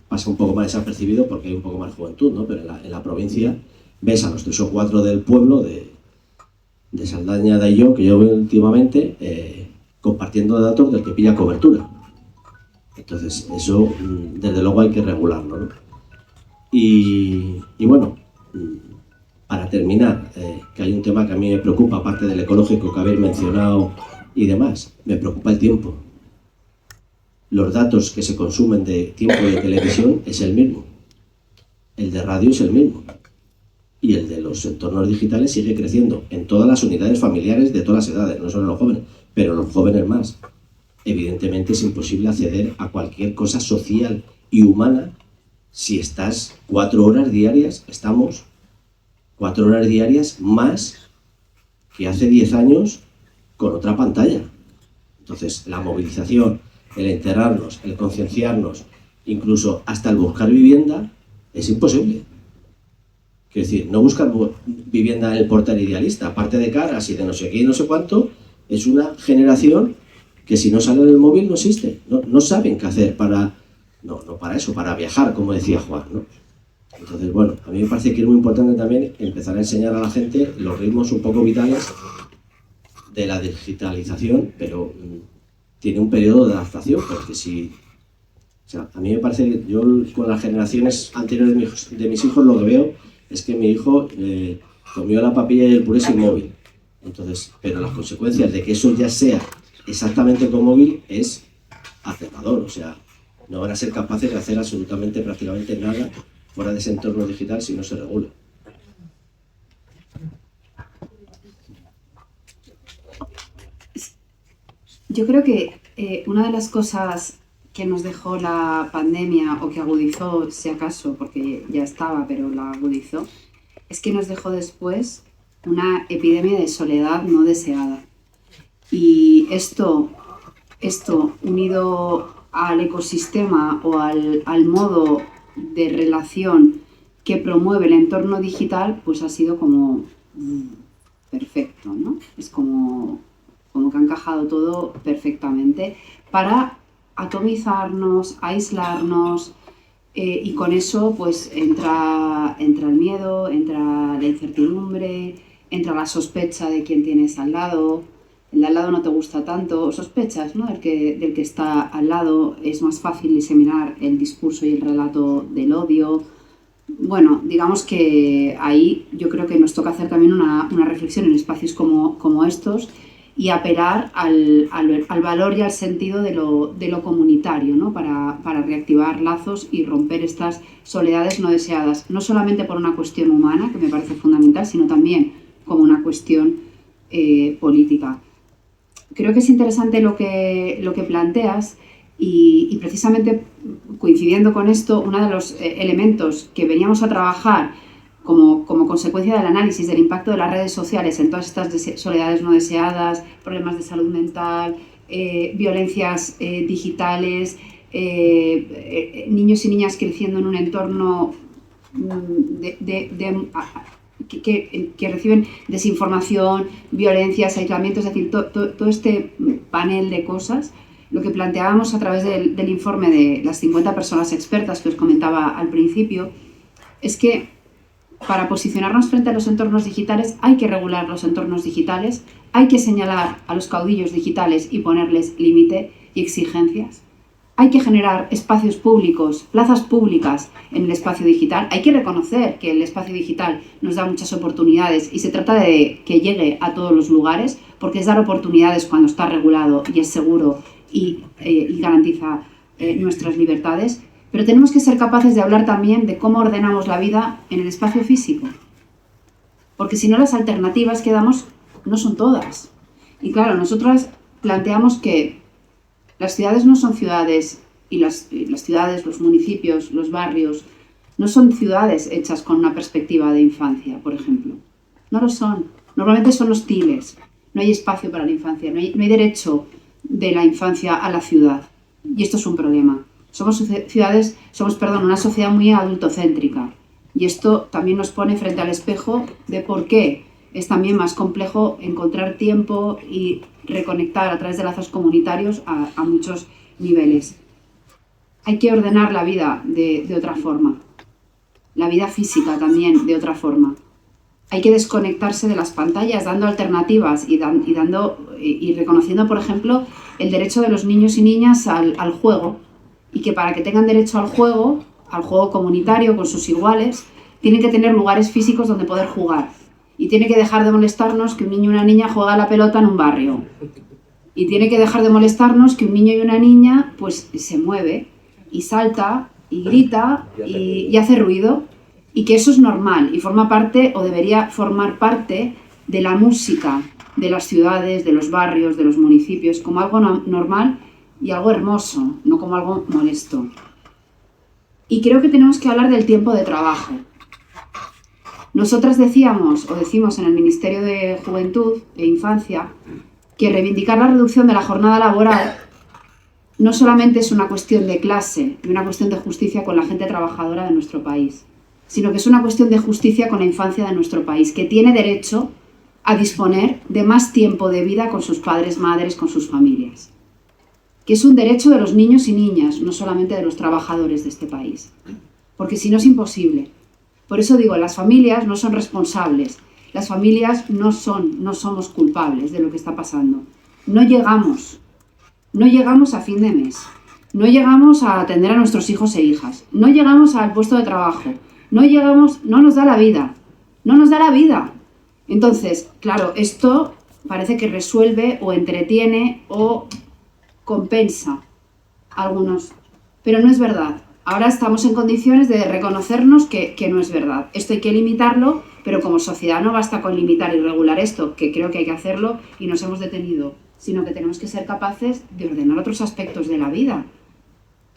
Speaker 8: pasa un poco más desapercibido porque hay un poco más juventud, ¿no? Pero en la provincia ves a los 3 o 4 del pueblo de Saldaña de Ayllón, que yo veo últimamente, compartiendo datos del que pilla cobertura. Entonces, eso desde luego hay que regularlo, ¿no? Y bueno, para terminar, que hay un tema que a mí me preocupa, aparte del ecológico que habéis mencionado y demás, me preocupa el tiempo. Los datos que se consumen de tiempo de televisión es el mismo, el de radio es el mismo, y el de los entornos digitales sigue creciendo en todas las unidades familiares de todas las edades, no solo los jóvenes, pero los jóvenes más. Evidentemente es imposible acceder a cualquier cosa social y humana si estás 4 horas diarias, estamos 4 horas diarias más que hace 10 años con otra pantalla. Entonces, la movilización, el enterarnos, el concienciarnos, incluso hasta el buscar vivienda, es imposible. Quiero decir, no buscar vivienda en el portal idealista, aparte de caras y de no sé qué y no sé cuánto, es una generación que si no sale en el móvil no existe. No saben qué hacer para, no para eso, para viajar, como decía Juan, ¿no? Entonces, bueno, a mí me parece que es muy importante también empezar a enseñar a la gente los ritmos un poco vitales de la digitalización, pero tiene un periodo de adaptación, porque si... O sea, a mí me parece que yo con las generaciones anteriores de mis hijos lo que veo es que mi hijo comió la papilla y el puré sin móvil. Entonces, pero las consecuencias de que eso ya sea exactamente con móvil es aterrador. O sea, no van a ser capaces de hacer absolutamente prácticamente nada fuera de ese entorno digital si no se regula.
Speaker 4: Yo creo que una de las cosas que nos dejó la pandemia o que agudizó, si acaso, porque ya estaba, pero la agudizó, es que nos dejó después una epidemia de soledad no deseada. Y esto unido al ecosistema o al modo de relación que promueve el entorno digital, pues ha sido como perfecto, ¿no? Es como que ha encajado todo perfectamente para atomizarnos, aislarnos, y con eso pues entra el miedo, entra la incertidumbre, entra la sospecha de quién tienes al lado. El de al lado no te gusta tanto, sospechas, ¿no? Del que está al lado, es más fácil diseminar el discurso y el relato del odio. Bueno, digamos que ahí yo creo que nos toca hacer también una reflexión en espacios como estos y apelar al valor y al sentido de lo comunitario, ¿no? Para reactivar lazos y romper estas soledades no deseadas, no solamente por una cuestión humana, que me parece fundamental, sino también como una cuestión política. Creo que es interesante lo que planteas y precisamente coincidiendo con esto, uno de los elementos que veníamos a trabajar como consecuencia del análisis del impacto de las redes sociales en todas estas soledades no deseadas, problemas de salud mental, violencias digitales, niños y niñas creciendo en un entorno que reciben desinformación, violencias, aislamiento, es decir, todo este panel de cosas. Lo que planteábamos a través del informe de las 50 personas expertas que os comentaba al principio es que para posicionarnos frente a los entornos digitales hay que regular los entornos digitales, hay que señalar a los caudillos digitales y ponerles límite y exigencias. Hay que generar espacios públicos, plazas públicas en el espacio digital. Hay que reconocer que el espacio digital nos da muchas oportunidades y se trata de que llegue a todos los lugares, porque es dar oportunidades cuando está regulado y es seguro y garantiza nuestras libertades. Pero tenemos que ser capaces de hablar también de cómo ordenamos la vida en el espacio físico. Porque si no, las alternativas que damos no son todas. Y claro, nosotras planteamos que las ciudades no son ciudades y las ciudades, los municipios, los barrios, no son ciudades hechas con una perspectiva de infancia, por ejemplo. No lo son. Normalmente son hostiles. No hay espacio para la infancia. No hay derecho de la infancia a la ciudad. Y esto es un problema. Somos una sociedad muy adultocéntrica. Y esto también nos pone frente al espejo de por qué es también más complejo encontrar tiempo y reconectar a través de lazos comunitarios a muchos niveles. Hay que ordenar la vida de otra forma, la vida física también de otra forma. Hay que desconectarse de las pantallas dando alternativas y reconociendo, por ejemplo, el derecho de los niños y niñas al juego, y que para que tengan derecho al juego comunitario con sus iguales, tienen que tener lugares físicos donde poder jugar. Y tiene que dejar de molestarnos que un niño y una niña juega a la pelota en un barrio. Y tiene que dejar de molestarnos que un niño y una niña pues se mueve y salta y grita y hace ruido. Y que eso es normal y forma parte o debería formar parte de la música de las ciudades, de los barrios, de los municipios, como algo normal y algo hermoso, no como algo molesto. Y creo que tenemos que hablar del tiempo de trabajo. Nosotras decimos en el Ministerio de Juventud e Infancia que reivindicar la reducción de la jornada laboral no solamente es una cuestión de clase y una cuestión de justicia con la gente trabajadora de nuestro país, sino que es una cuestión de justicia con la infancia de nuestro país, que tiene derecho a disponer de más tiempo de vida con sus padres, madres, con sus familias. Que es un derecho de los niños y niñas, no solamente de los trabajadores de este país. Porque si no es imposible. Por eso digo, las familias no son responsables, las familias no somos culpables de lo que está pasando. No llegamos a fin de mes, no llegamos a atender a nuestros hijos e hijas, no llegamos al puesto de trabajo, no nos da la vida. Entonces, claro, esto parece que resuelve o entretiene o compensa a algunos, pero no es verdad. Ahora estamos en condiciones de reconocernos que no es verdad. Esto hay que limitarlo, pero como sociedad no basta con limitar y regular esto, que creo que hay que hacerlo y nos hemos detenido, sino que tenemos que ser capaces de ordenar otros aspectos de la vida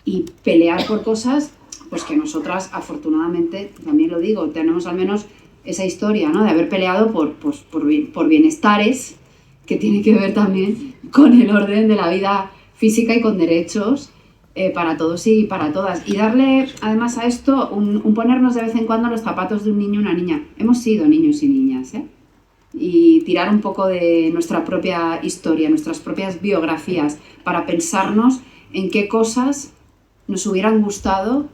Speaker 4: y pelear por cosas pues que nosotras, afortunadamente, también lo digo, tenemos al menos esa historia, ¿no? De haber peleado por bienestares que tienen que ver también con el orden de la vida física y con derechos para todos y para todas. Y darle, además a esto, un ponernos de vez en cuando los zapatos de un niño o una niña. Hemos sido niños y niñas, ¿eh? Y tirar un poco de nuestra propia historia, nuestras propias biografías, para pensarnos en qué cosas nos hubieran gustado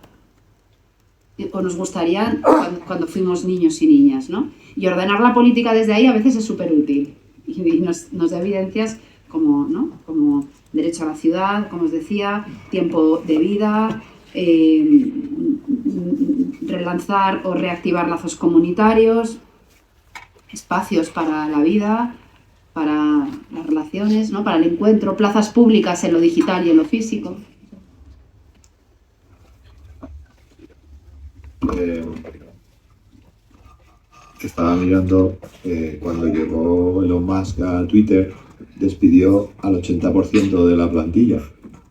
Speaker 4: o nos gustarían cuando fuimos niños y niñas, ¿no? Y ordenar la política desde ahí a veces es súper útil y nos da evidencias como, ¿no? Como derecho a la ciudad, como os decía, tiempo de vida, relanzar o reactivar lazos comunitarios, espacios para la vida, para las relaciones, ¿no? Para el encuentro, plazas públicas en lo digital y en lo físico.
Speaker 3: Estaba mirando cuando llegó Elon Musk a Twitter, despidió al 80% de la plantilla.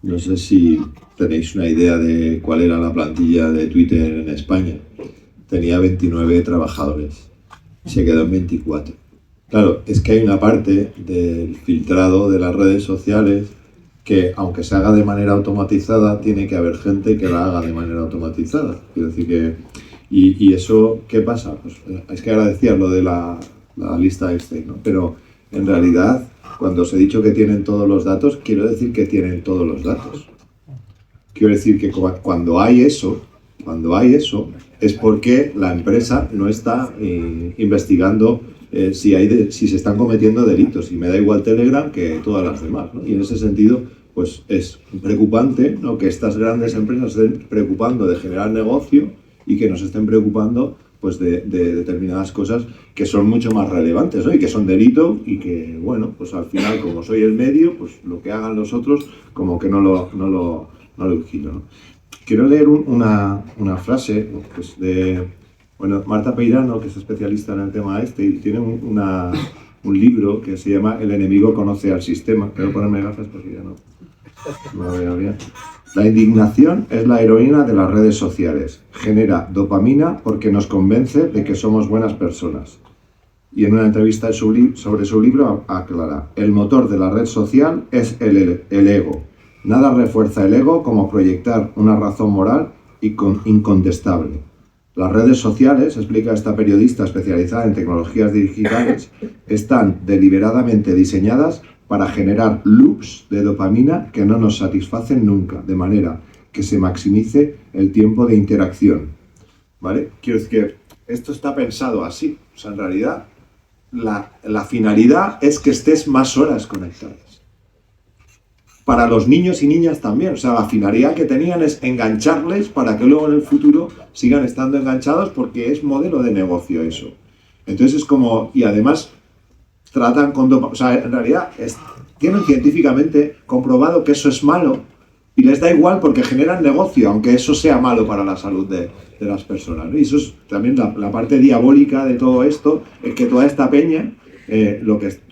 Speaker 3: No sé si tenéis una idea de cuál era la plantilla de Twitter en España. Tenía 29 trabajadores, se quedó en 24. Claro, es que hay una parte del filtrado de las redes sociales que, aunque se haga de manera automatizada, tiene que haber gente que la haga de manera automatizada. Quiero decir que... ¿Y eso qué pasa? Pues es que ahora decías lo de la lista Einstein, ¿no? Pero en realidad, cuando os he dicho que tienen todos los datos, quiero decir que tienen todos los datos. Quiero decir que cuando hay eso, es porque la empresa no está investigando si se están cometiendo delitos. Y me da igual Telegram que todas las demás, ¿no? Y en ese sentido, pues es preocupante, ¿no?, que estas grandes empresas estén preocupando de generar negocio y que nos estén preocupando pues de determinadas cosas que son mucho más relevantes, ¿no? Y que son delito y que, bueno, pues al final, como soy el medio, pues lo que hagan los otros como que no lo vigilo, ¿no? Quiero leer una frase pues de Marta Peirano, que es especialista en el tema y tiene un libro que se llama El enemigo conoce al sistema. Quiero ponerme gafas porque ya no me veo bien. La indignación es la heroína de las redes sociales. Genera dopamina porque nos convence de que somos buenas personas. Y en una entrevista sobre su libro aclara: el motor de la red social es el ego. Nada refuerza el ego como proyectar una razón moral incontestable. Las redes sociales, explica esta periodista especializada en tecnologías digitales, están deliberadamente diseñadas para generar loops de dopamina que no nos satisfacen nunca, de manera que se maximice el tiempo de interacción. ¿Vale? Quiero decir que esto está pensado así. O sea, en realidad, la finalidad es que estés más horas conectadas. Para los niños y niñas también. O sea, la finalidad que tenían es engancharles para que luego en el futuro sigan estando enganchados, porque es modelo de negocio eso. Entonces es como... Y además... tratan con o sea, en realidad tienen científicamente comprobado que eso es malo y les da igual porque generan negocio, aunque eso sea malo para la salud de las personas, ¿no? Y eso es también la parte diabólica de todo esto, es que toda esta peña,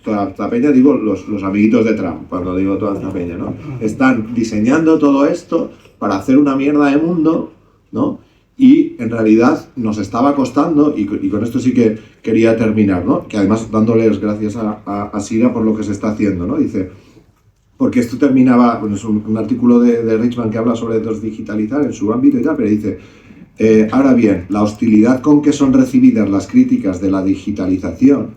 Speaker 3: toda esta peña, digo los amiguitos de Trump, cuando digo toda esta peña, ¿no?, están diseñando todo esto para hacer una mierda de mundo, ¿no? Y en realidad nos estaba costando, y con esto sí que quería terminar, ¿no?, que además dándoles gracias a Sira por lo que se está haciendo, ¿no? Dice, porque esto terminaba, bueno, es un artículo de Richman que habla sobre desdigitalizar en su ámbito y tal, pero dice, ahora bien, la hostilidad con que son recibidas las críticas de la digitalización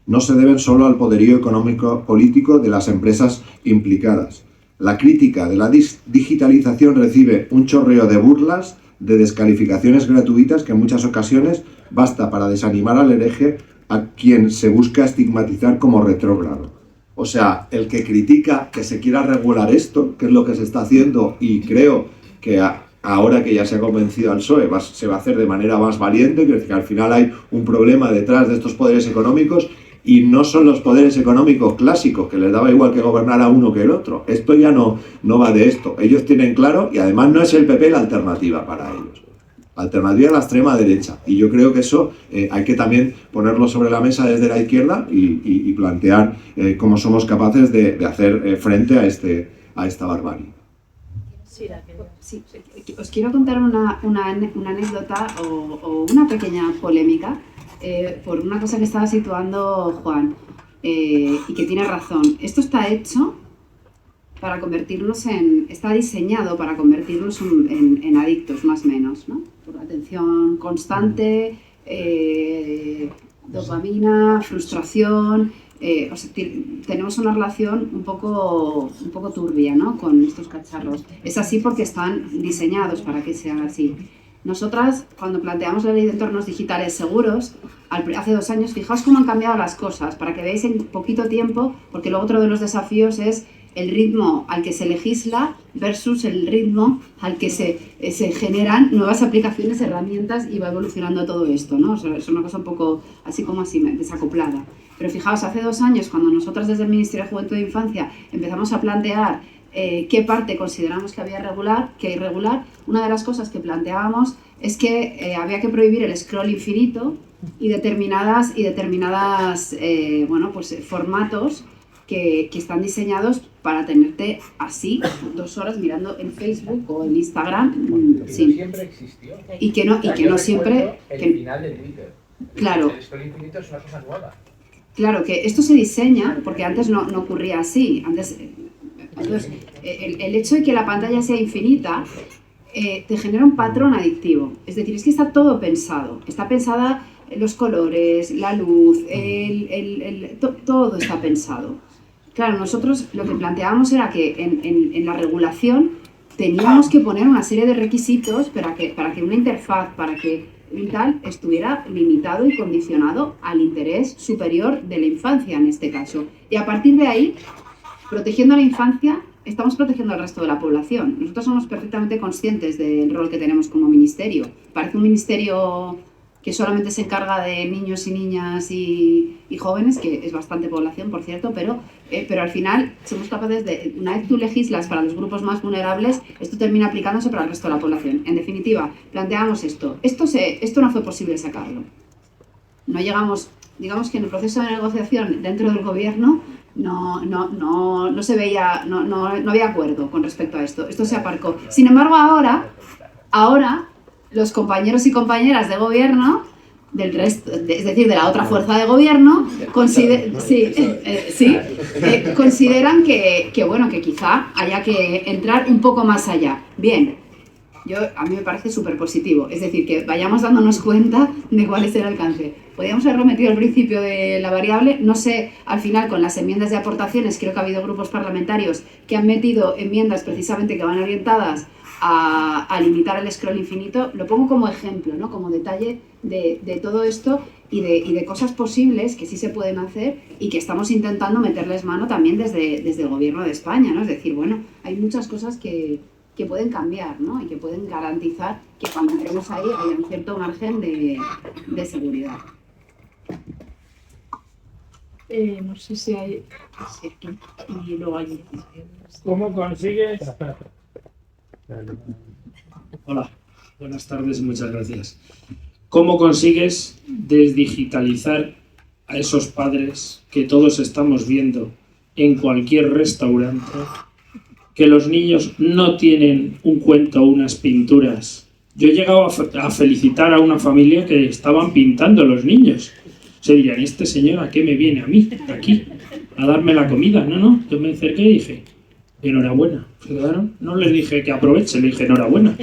Speaker 3: no se deben solo al poderío económico-político de las empresas implicadas. La crítica de la digitalización recibe un chorreo de burlas, de descalificaciones gratuitas que en muchas ocasiones basta para desanimar al hereje a quien se busca estigmatizar como retrógrado. O sea, el que critica que se quiera regular esto, que es lo que se está haciendo, y creo que ahora que ya se ha convencido al PSOE se va a hacer de manera más valiente, que al final hay un problema detrás de estos poderes económicos, y no son los poderes económicos clásicos, que les daba igual que gobernar a uno que el otro. Esto ya no va de esto. Ellos tienen claro, y además no es el PP la alternativa para ellos. La alternativa es la extrema derecha. Y yo creo que eso hay que también ponerlo sobre la mesa desde la izquierda y plantear cómo somos capaces de hacer frente a esta barbarie.
Speaker 4: Sí, os quiero contar una anécdota o una pequeña polémica por una cosa que estaba situando Juan, y que tiene razón. Esto está hecho para convertirnos está diseñado para convertirnos en adictos, más o menos, ¿no? Por la atención constante, dopamina, frustración. O sea, tenemos una relación un poco turbia, ¿no? Con estos cacharros. Es así porque están diseñados para que sean así. Nosotras, cuando planteamos la ley de entornos digitales seguros, hace 2 años, fijaos cómo han cambiado las cosas, para que veáis en poquito tiempo, porque luego otro de los desafíos es el ritmo al que se legisla versus el ritmo al que se generan nuevas aplicaciones, herramientas, y va evolucionando todo esto, ¿no? O sea, es una cosa un poco así desacoplada. Pero fijaos, hace 2 años, cuando nosotras desde el Ministerio de Juventud e Infancia empezamos a plantear qué parte consideramos que había que irregular, una de las cosas que planteábamos es que había que prohibir el scroll infinito y determinadas formatos que están diseñados para tenerte así 2 horas mirando en Facebook o en Instagram.
Speaker 5: Que
Speaker 4: sí.
Speaker 5: no siempre existió.
Speaker 4: Y que no siempre...
Speaker 5: El final de Twitter.
Speaker 4: Claro.
Speaker 5: El scroll infinito es una cosa nueva.
Speaker 4: Claro, que esto se diseña, porque antes no ocurría así. Entonces, el hecho de que la pantalla sea infinita te genera un patrón adictivo. Es decir, es que está todo pensado. Está pensada los colores, la luz, todo está pensado. Claro, nosotros lo que planteábamos era que en la regulación teníamos que poner una serie de requisitos para que una interfaz, para que tal estuviera limitado y condicionado al interés superior de la infancia en este caso. Y a partir de ahí, protegiendo a la infancia, estamos protegiendo al resto de la población. Nosotros somos perfectamente conscientes del rol que tenemos como ministerio. Parece un ministerio que solamente se encarga de niños y niñas y jóvenes, que es bastante población, por cierto, pero al final somos capaces de, una vez tú legislas para los grupos más vulnerables, esto termina aplicándose para el resto de la población. En definitiva, planteamos esto no fue posible sacarlo. No llegamos, digamos que en el proceso de negociación dentro del gobierno no se veía, no había acuerdo con respecto a esto. Esto se aparcó. Sin embargo, ahora los compañeros y compañeras de gobierno del resto, es decir, de la otra fuerza de gobierno, consideran que quizá haya que entrar un poco más allá. Bien, a mí me parece súper positivo, es decir, que vayamos dándonos cuenta de cuál es el alcance. Podríamos haber metido el principio de la variable, no sé, al final con las enmiendas de aportaciones, creo que ha habido grupos parlamentarios que han metido enmiendas precisamente que van orientadas a limitar el scroll infinito. Lo pongo como ejemplo, ¿no? Como detalle de todo esto y de cosas posibles que sí se pueden hacer y que estamos intentando meterles mano también desde el gobierno de España, ¿no? Es decir, bueno, hay muchas cosas que pueden cambiar, ¿no? Y que pueden garantizar que cuando entremos ahí haya un cierto margen de seguridad.
Speaker 1: No sé si hay... Sí, aquí. Y luego hay...
Speaker 7: ¿Cómo consigues?
Speaker 9: Hola, buenas tardes y muchas gracias. ¿Cómo consigues desdigitalizar a esos padres que todos estamos viendo en cualquier restaurante, que los niños no tienen un cuento o unas pinturas? Yo he llegado a felicitar a una familia que estaban pintando los niños. Se dirían, ¿este señor a qué me viene a mí aquí? ¿A darme la comida? No, yo me acerqué y dije, enhorabuena. Se quedaron, no les dije que aproveche, le dije enhorabuena.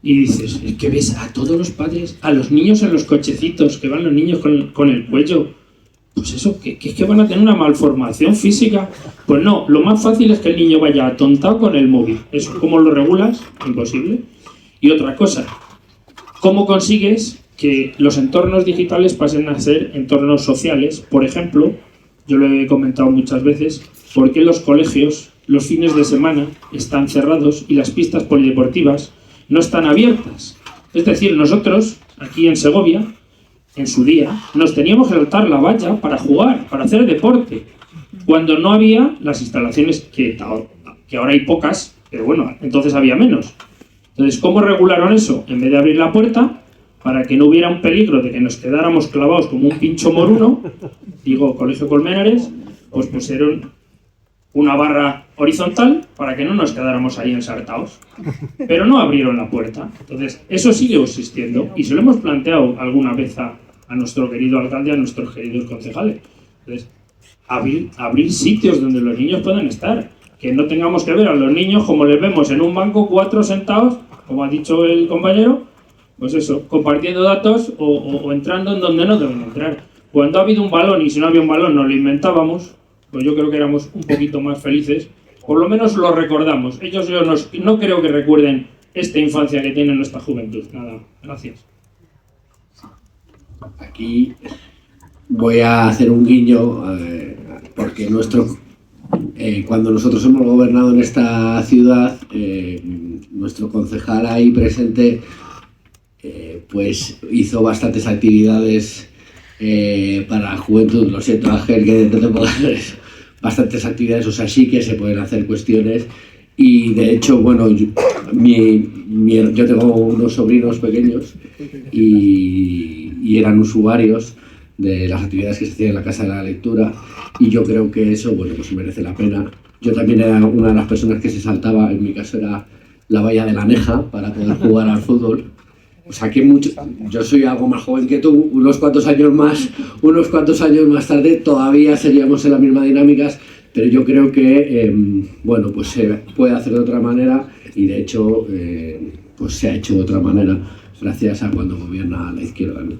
Speaker 9: Y dices, es que ves a todos los padres, a los niños en los cochecitos, que van los niños con el cuello, pues eso, que es que van a tener una malformación física. Pues no, lo más fácil es que el niño vaya atontado con el móvil. Eso, ¿cómo lo regulas? Imposible. Y otra cosa, ¿cómo consigues que los entornos digitales pasen a ser entornos sociales? Por ejemplo, yo lo he comentado muchas veces, ¿por qué los colegios los fines de semana están cerrados y las pistas polideportivas no están abiertas? Es decir, nosotros, aquí en Segovia, en su día, nos teníamos que saltar la valla para jugar, para hacer deporte, cuando no había las instalaciones que ahora hay pocas, pero bueno, entonces había menos. Entonces, ¿cómo regularon eso? En vez de abrir la puerta, para que no hubiera un peligro de que nos quedáramos clavados como un pincho moruno, digo, Colegio Colmenares, pues pusieron una barra horizontal para que no nos quedáramos ahí ensartados. Pero no abrieron la puerta. Entonces, eso sigue existiendo y se lo hemos planteado alguna vez a a nuestro querido alcalde, a nuestros queridos concejales. Entonces, abrir sitios donde los niños puedan estar, que no tengamos que ver a los niños como les vemos en un banco, 4 sentados, como ha dicho el compañero, pues eso, compartiendo datos o entrando en donde no deben entrar. Cuando ha habido un balón y si no había un balón nos lo inventábamos, pues yo creo que éramos un poquito más felices, por lo menos lo recordamos. Ellos no creo que recuerden esta infancia que tiene nuestra juventud. Nada, gracias.
Speaker 2: Aquí voy a hacer un guiño, porque cuando nosotros hemos gobernado en esta ciudad, nuestro concejal ahí presente pues hizo bastantes actividades para la juventud. Lo siento, Ángel, que no te puedo hacer eso. Bastantes actividades, o sea, sí que se pueden hacer cuestiones. Y de hecho, bueno, yo tengo unos sobrinos pequeños y eran usuarios de las actividades que se hacían en la Casa de la Lectura, y yo creo que eso, bueno, pues merece la pena. Yo también era una de las personas que se saltaba, en mi caso era la valla de la Neja para poder jugar al fútbol. O sea que yo soy algo más joven que tú, unos cuantos años más tarde todavía seguíamos en las mismas dinámicas, pero yo creo que bueno, pues se puede hacer de otra manera, y de hecho pues se ha hecho de otra manera gracias a cuando gobierna la izquierda, ¿no?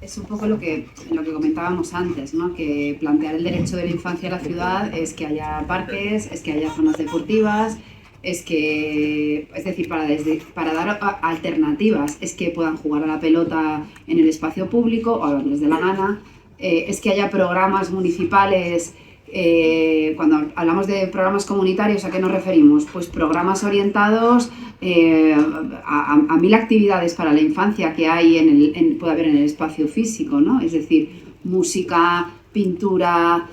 Speaker 4: Es un poco lo que comentábamos antes, ¿no? Que plantear el derecho de la infancia a la ciudad es que haya parques, es que haya zonas deportivas, es decir, para dar alternativas, es que puedan jugar a la pelota en el espacio público o a lo que les dé la gana, es que haya programas municipales. Cuando hablamos de programas comunitarios, ¿a qué nos referimos? Pues programas orientados a 1000 actividades para la infancia que hay puede haber en el espacio físico, ¿no? Es decir, música, pintura,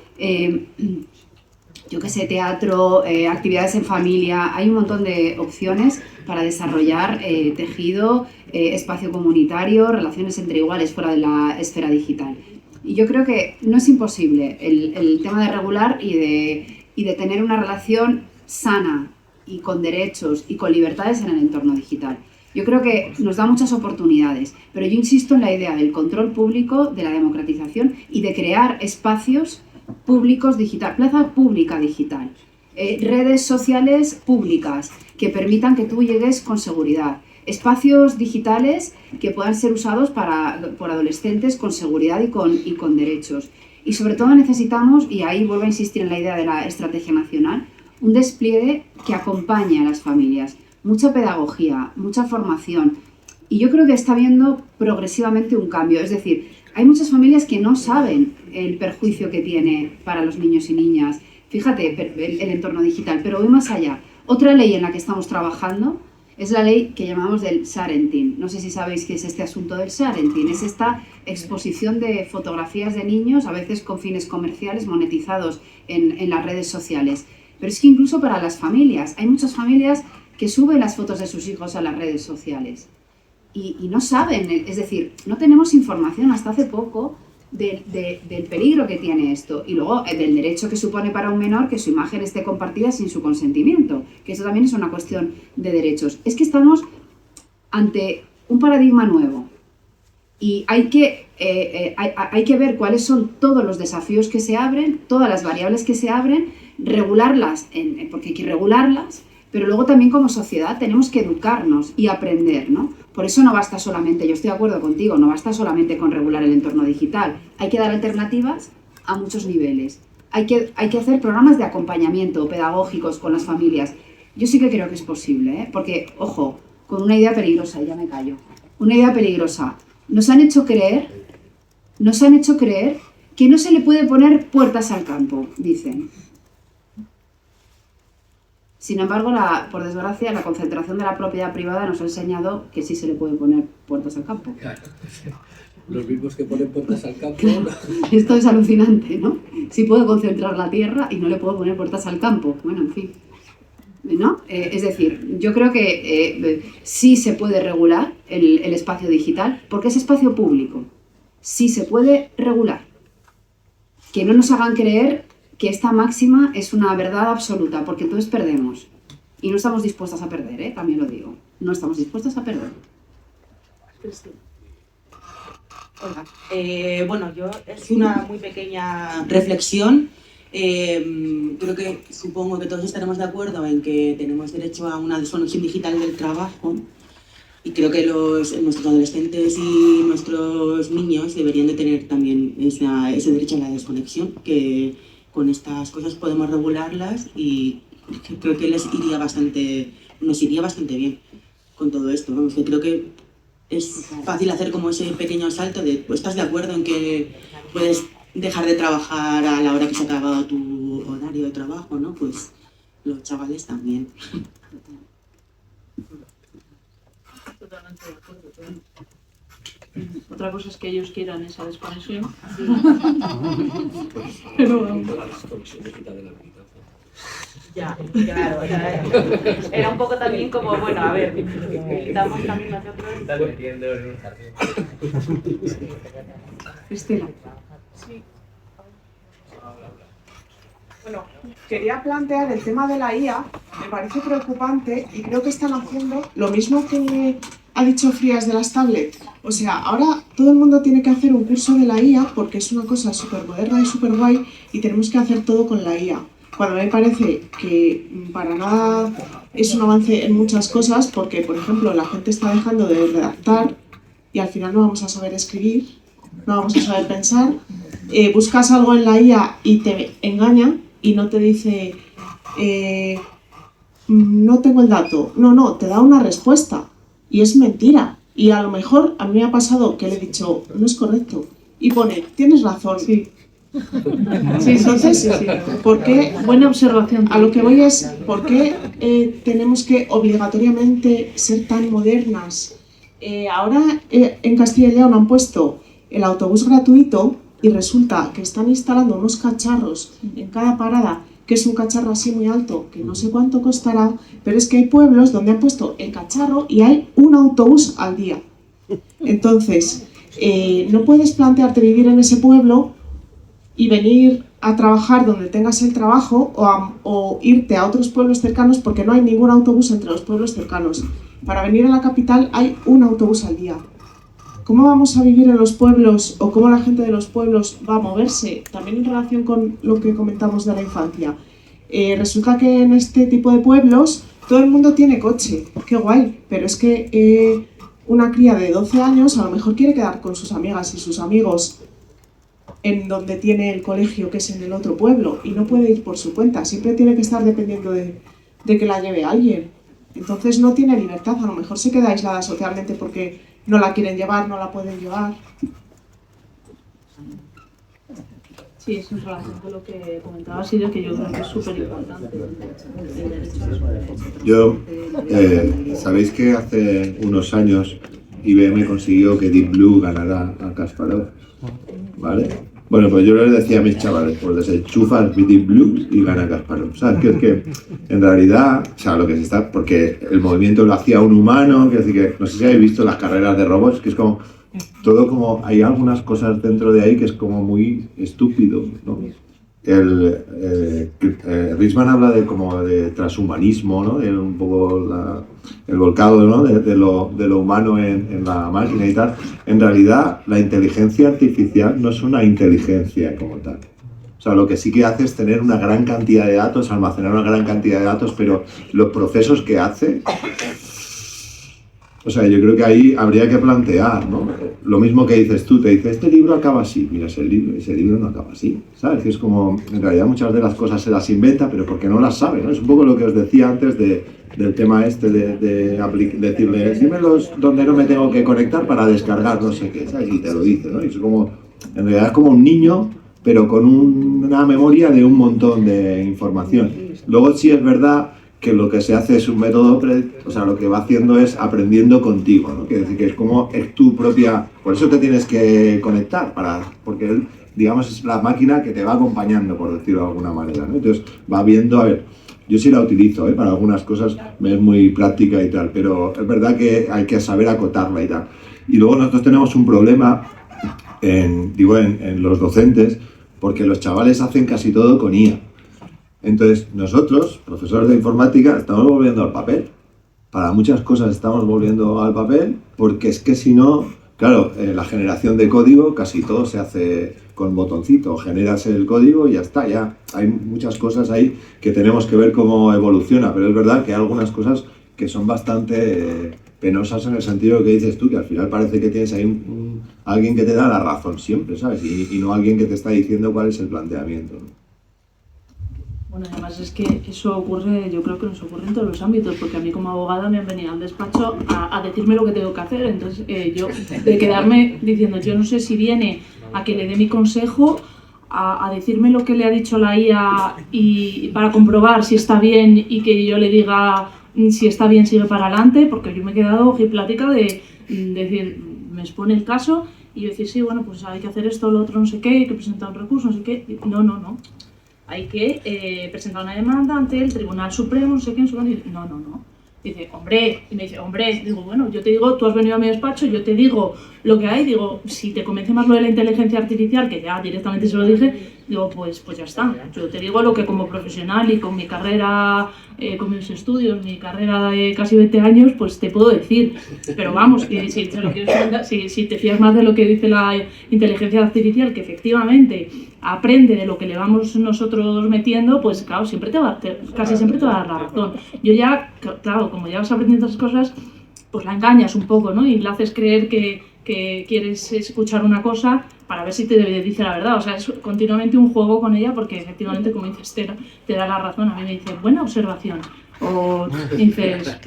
Speaker 4: yo qué sé, teatro, actividades en familia. Hay un montón de opciones para desarrollar tejido, espacio comunitario, relaciones entre iguales fuera de la esfera digital. Y yo creo que no es imposible el tema de regular y de tener una relación sana y con derechos y con libertades en el entorno digital. Yo creo que nos da muchas oportunidades, pero yo insisto en la idea del control público, de la democratización y de crear espacios públicos digital, plaza pública digital, redes sociales públicas que permitan que tú llegues con seguridad, espacios digitales que puedan ser usados por adolescentes con seguridad y con derechos. Y sobre todo necesitamos, y ahí vuelvo a insistir en la idea de la estrategia nacional, un despliegue que acompañe a las familias, mucha pedagogía, mucha formación. Y yo creo que está habiendo progresivamente un cambio, es decir, hay muchas familias que no saben el perjuicio que tiene para los niños y niñas, fíjate, el entorno digital, pero voy más allá. Otra ley en la que estamos trabajando es la ley que llamamos del sharenting. No sé si sabéis qué es este asunto del sharenting. Es esta exposición de fotografías de niños, a veces con fines comerciales, monetizados en las redes sociales. Pero es que incluso para las familias, hay muchas familias que suben las fotos de sus hijos a las redes sociales y no saben, es decir, no tenemos información hasta hace poco del peligro que tiene esto y luego del derecho que supone para un menor que su imagen esté compartida sin su consentimiento, que eso también es una cuestión de derechos. Es que estamos ante un paradigma nuevo y hay que ver cuáles son todos los desafíos que se abren, todas las variables que se abren, regularlas, porque hay que regularlas, pero luego también como sociedad tenemos que educarnos y aprender, ¿no? Por eso no basta solamente, yo estoy de acuerdo contigo, no basta solamente con regular el entorno digital, hay que dar alternativas a muchos niveles, hay que hacer programas de acompañamiento pedagógicos con las familias. Yo sí que creo que es posible, ¿eh? Porque, ojo, con una idea peligrosa, ya me callo, una idea peligrosa. Nos han hecho creer que no se le puede poner puertas al campo, dicen. Sin embargo, por desgracia, la concentración de la propiedad privada nos ha enseñado que sí se le puede poner puertas al campo.
Speaker 2: Claro. Los mismos que ponen puertas al campo.
Speaker 4: Claro. Esto es alucinante, ¿no? Sí puedo concentrar la tierra y no le puedo poner puertas al campo. Bueno, en fin. ¿No? Es decir, yo creo que sí se puede regular el espacio digital porque es espacio público. Sí se puede regular. Que no nos hagan creer que esta máxima es una verdad absoluta, porque todos perdemos. Y no estamos dispuestas a perder, también lo digo. No estamos dispuestas a perder.
Speaker 10: Hola. Bueno, es una muy pequeña reflexión. Creo que supongo que todos estaremos de acuerdo en que tenemos derecho a una desconexión digital del trabajo y creo que nuestros adolescentes y nuestros niños deberían de tener también ese derecho a la desconexión, que con estas cosas podemos regularlas y creo que nos iría bastante bien con todo esto. Vamos, que creo que es fácil hacer como ese pequeño salto de, pues, ¿estás de acuerdo en que puedes dejar de trabajar a la hora que se ha acabado tu horario de trabajo, ¿no? Pues los chavales también.
Speaker 1: Totalmente de acuerdo. Otra cosa es que ellos quieran esa desconexión. Pero vamos.
Speaker 10: Ya, claro, era un poco también como, bueno, a ver, estamos también nosotros.
Speaker 6: Estás metiendo en un jardín.
Speaker 1: Cristina.
Speaker 11: Sí. Bueno, quería plantear el tema de la IA, me parece preocupante y creo que están haciendo lo mismo que ha dicho Frías de las tablets. O sea, ahora todo el mundo tiene que hacer un curso de la IA porque es una cosa súper moderna y súper guay y tenemos que hacer todo con la IA. Cuando me parece que para nada es un avance en muchas cosas porque, por ejemplo, la gente está dejando de redactar y al final no vamos a saber escribir, no vamos a saber pensar. Buscas algo en la IA y te engaña y no te dice no tengo el dato. No, te da una respuesta y es mentira. Y a lo mejor a mí me ha pasado que le he dicho no es correcto y pone tienes razón.
Speaker 1: Sí.
Speaker 11: Entonces, ¿por qué?
Speaker 1: Buena observación.
Speaker 11: A lo que voy es, ¿por qué tenemos que obligatoriamente ser tan modernas? Ahora en Castilla y León han puesto el autobús gratuito y resulta que están instalando unos cacharros en cada parada, que es un cacharro así muy alto, que no sé cuánto costará, pero es que hay pueblos donde han puesto el cacharro y hay un autobús al día. Entonces, no puedes plantearte vivir en ese pueblo y venir a trabajar donde tengas el trabajo o irte a otros pueblos cercanos porque no hay ningún autobús entre los pueblos cercanos. Para venir a la capital hay un autobús al día. ¿Cómo vamos a vivir en los pueblos o cómo la gente de los pueblos va a moverse? También en relación con lo que comentamos de la infancia. Resulta que en este tipo de pueblos todo el mundo tiene coche. ¡Qué guay! Pero es que una cría de 12 años a lo mejor quiere quedar con sus amigas y sus amigos en donde tiene el colegio, que es en el otro pueblo, y no puede ir por su cuenta, siempre tiene que estar dependiendo de que la lleve alguien. Entonces no tiene libertad, a lo mejor se queda aislada socialmente porque no la quieren llevar, no la pueden llevar.
Speaker 1: Sí, es en relación con lo que comentaba Silvia, que yo creo que es súper importante.
Speaker 3: Yo, sabéis que hace unos años IBM consiguió que Deep Blue ganara a Kasparov, ¿vale? Bueno, pues yo les decía a mis chavales, pues desenchufas Deep Blue y gana Kasparov. ¿Sabes? Que es que en realidad, o sea, lo que se está, porque el movimiento lo hacía un humano, que decir que, no sé si habéis visto las carreras de robots, que es como, todo como, hay algunas cosas dentro de ahí que es como muy estúpido, ¿no? Richman habla de transhumanismo, ¿no? De un poco el volcado, ¿no? de lo humano en la máquina y tal. En realidad, la inteligencia artificial no es una inteligencia como tal. O sea, lo que sí que hace es tener una gran cantidad de datos, almacenar una gran cantidad de datos, pero los procesos que hace... O sea, yo creo que ahí habría que plantear, ¿no? Lo mismo que dices tú, te dice, este libro acaba así. Mira, ese libro no acaba así, ¿sabes? Que es como, en realidad muchas de las cosas se las inventa, pero porque no las sabe, ¿no? Es un poco lo que os decía antes del tema este de decirle, dime donde no me tengo que conectar para descargar no sé qué, ¿sabes? Y te lo dice, ¿no? Y es como, en realidad es como un niño, pero con una memoria de un montón de información. Luego sí es verdad que lo que se hace es un método, o sea, lo que va haciendo es aprendiendo contigo, ¿no? Quiere decir que es como, es tu propia, por eso te tienes que conectar, porque él, digamos, es la máquina que te va acompañando, por decirlo de alguna manera, ¿no? Entonces va viendo, a ver, yo sí la utilizo, para algunas cosas me es muy práctica y tal, pero es verdad que hay que saber acotarla y tal. Y luego nosotros tenemos un problema en los docentes, porque los chavales hacen casi todo con IA. Entonces, nosotros, profesores de informática, estamos volviendo al papel. Para muchas cosas estamos volviendo al papel, porque es que si no, Claro, la generación de código casi todo se hace con botoncito, generas el código y ya está, ya hay muchas cosas ahí que tenemos que ver cómo evoluciona, pero es verdad que hay algunas cosas que son bastante penosas en el sentido que dices tú, que al final parece que tienes ahí alguien que te da la razón siempre, ¿sabes? Y no alguien que te está diciendo cuál es el planteamiento, ¿no?
Speaker 1: Bueno, además es que eso ocurre, yo creo que nos ocurre en todos los ámbitos, porque a mí como abogada me han venido al despacho a decirme lo que tengo que hacer, entonces yo de quedarme diciendo, yo no sé si viene a que le dé mi consejo, a decirme lo que le ha dicho la IA y para comprobar si está bien y que yo le diga si está bien sigue para adelante, porque yo me he quedado ojiplática de decir, me expone el caso y yo decir, sí, bueno, pues hay que hacer esto, lo otro, no sé qué, hay que presentar un recurso, no sé qué, no. Hay que presentar una demanda ante el Tribunal Supremo, no sé qué, no. Dice, hombre, y me dice, hombre, digo, bueno, yo te digo, tú has venido a mi despacho, yo te digo lo que hay, digo, si te convence más lo de la inteligencia artificial, que ya directamente se lo dije, digo, pues ya está. Yo te digo lo que como profesional y con mi carrera, con mis estudios, mi carrera de casi 20 años, pues te puedo decir. Pero vamos, si te fías más de lo que dice la inteligencia artificial, que efectivamente aprende de lo que le vamos nosotros metiendo, pues claro, casi siempre te va a dar la razón. Yo ya, claro, como ya vas aprendiendo esas cosas, pues la engañas un poco, ¿no? Y le haces creer que quieres escuchar una cosa para ver si te dice la verdad. O sea, es continuamente un juego con ella porque efectivamente, como dices, te da la razón. A mí me dice, buena observación. O dices,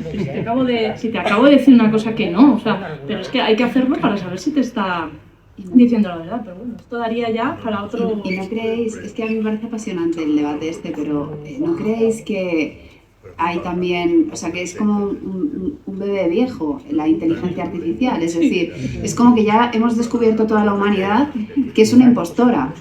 Speaker 1: si te acabo de decir una cosa que no. O sea, pero es que hay que hacerlo para saber si te está diciendo la verdad. Pero bueno, esto daría ya para otro...
Speaker 4: ¿Y no creéis, es que a mí me parece apasionante el debate pero ¿no creéis que hay también, o sea, que es como un bebé viejo, la inteligencia artificial? Es decir, es como que ya hemos descubierto toda la humanidad que es una impostora.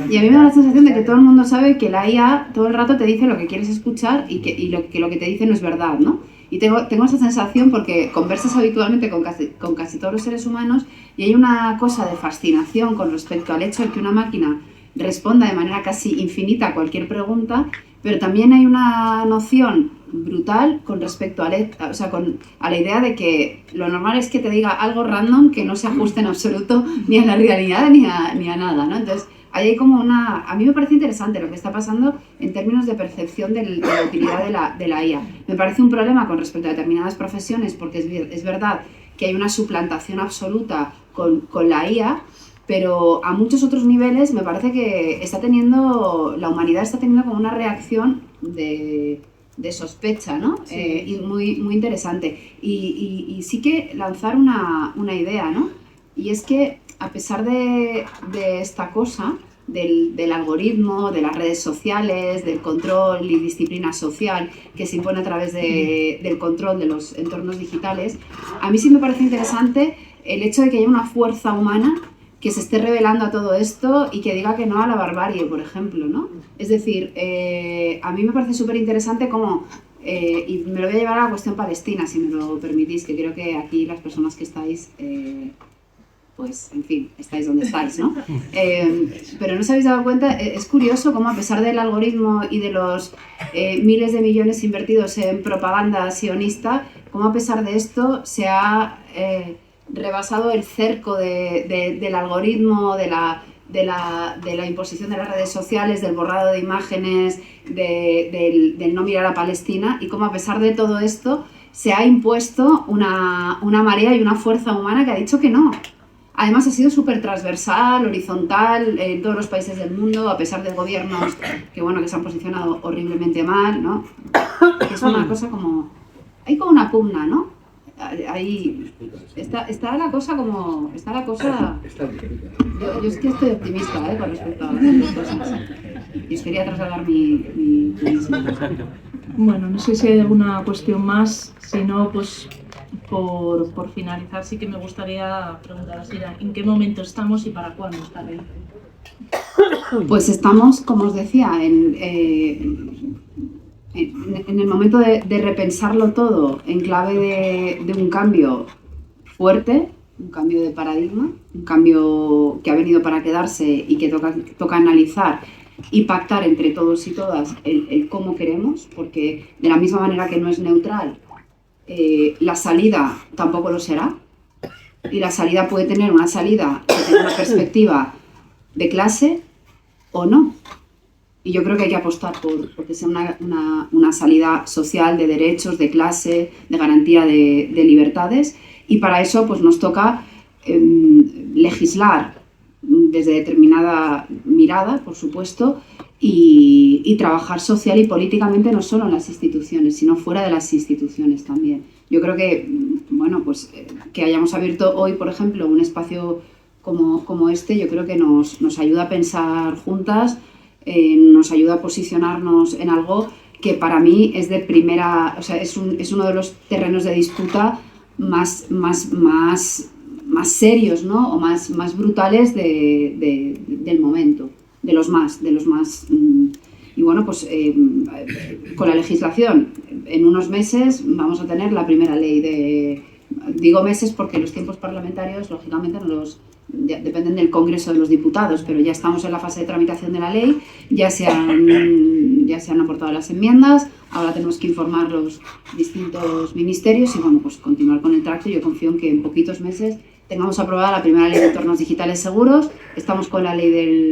Speaker 4: Y a mí me da la sensación de que todo el mundo sabe que la IA todo el rato te dice lo que quieres escuchar y que lo que te dice no es verdad, ¿no? Y tengo esa sensación porque conversas habitualmente con casi todos los seres humanos y hay una cosa de fascinación con respecto al hecho de que una máquina responda de manera casi infinita a cualquier pregunta, pero también hay una noción brutal con respecto a la idea de que lo normal es que te diga algo random que no se ajuste en absoluto ni a la realidad ni a nada, ¿no? Entonces, ahí hay como a mí me parece interesante lo que está pasando en términos de percepción de la utilidad de la IA. Me parece un problema con respecto a determinadas profesiones porque es verdad que hay una suplantación absoluta con la IA, pero a muchos otros niveles me parece que la humanidad está teniendo como una reacción de sospecha, ¿no? Sí. Y muy interesante. Y sí que lanzar una idea, ¿no? Y es que a pesar de esta cosa, del algoritmo, de las redes sociales, del control y disciplina social que se impone a través del control de los entornos digitales, a mí sí me parece interesante el hecho de que haya una fuerza humana que se esté revelando a todo esto y que diga que no a la barbarie, por ejemplo, ¿no? Es decir, a mí me parece súper interesante cómo, y me lo voy a llevar a la cuestión palestina, si me lo permitís, que creo que aquí las personas que estáis, pues, en fin, estáis donde estáis, ¿no? Pero no os habéis dado cuenta, es curioso cómo a pesar del algoritmo y de los miles de millones invertidos en propaganda sionista, cómo a pesar de esto se ha... rebasado el cerco del algoritmo, de la imposición de las redes sociales, del borrado de imágenes, del no mirar a Palestina, y cómo a pesar de todo esto se ha impuesto una marea y una fuerza humana que ha dicho que no. Además ha sido súper transversal, horizontal, en todos los países del mundo, a pesar de gobiernos que se han posicionado horriblemente mal, ¿no? Es una cosa como... Hay como una pugna, ¿no? Ahí está la cosa como... Yo es que estoy optimista con respecto a las cosas. Y os quería trasladar mi...
Speaker 1: Bueno, no sé si hay alguna cuestión más, si no, pues por finalizar sí que me gustaría preguntar a Sira, ¿en qué momento estamos y para cuándo está bien?
Speaker 4: Pues estamos, como os decía, en el momento de repensarlo todo en clave de un cambio fuerte, un cambio de paradigma, un cambio que ha venido para quedarse y que toca analizar y pactar entre todos y todas el cómo queremos, porque de la misma manera que no es neutral, la salida tampoco lo será. y la salida puede tener una salida que tenga una perspectiva de clase o no. Y yo creo que hay que apostar por que sea una salida social, de derechos, de clase, de garantía de libertades, y para eso pues nos toca legislar desde determinada mirada, por supuesto, y trabajar social y políticamente no solo en las instituciones, sino fuera de las instituciones también. Yo creo que, bueno, pues que hayamos abierto hoy, por ejemplo, un espacio como este, yo creo que nos ayuda a pensar juntas, nos ayuda a posicionarnos en algo que para mí es de primera, o sea, es uno de los terrenos de disputa más serios, ¿no? O más brutales del momento, de los más. Y bueno, pues con la legislación, en unos meses vamos a tener la primera ley digo meses porque los tiempos parlamentarios, lógicamente, dependen del Congreso de los Diputados, pero ya estamos en la fase de tramitación de la ley, ya se han aportado las enmiendas, ahora tenemos que informar los distintos ministerios y bueno, pues continuar con el tracto. Yo confío en que en poquitos meses tengamos aprobada la primera ley de entornos digitales seguros, estamos con la ley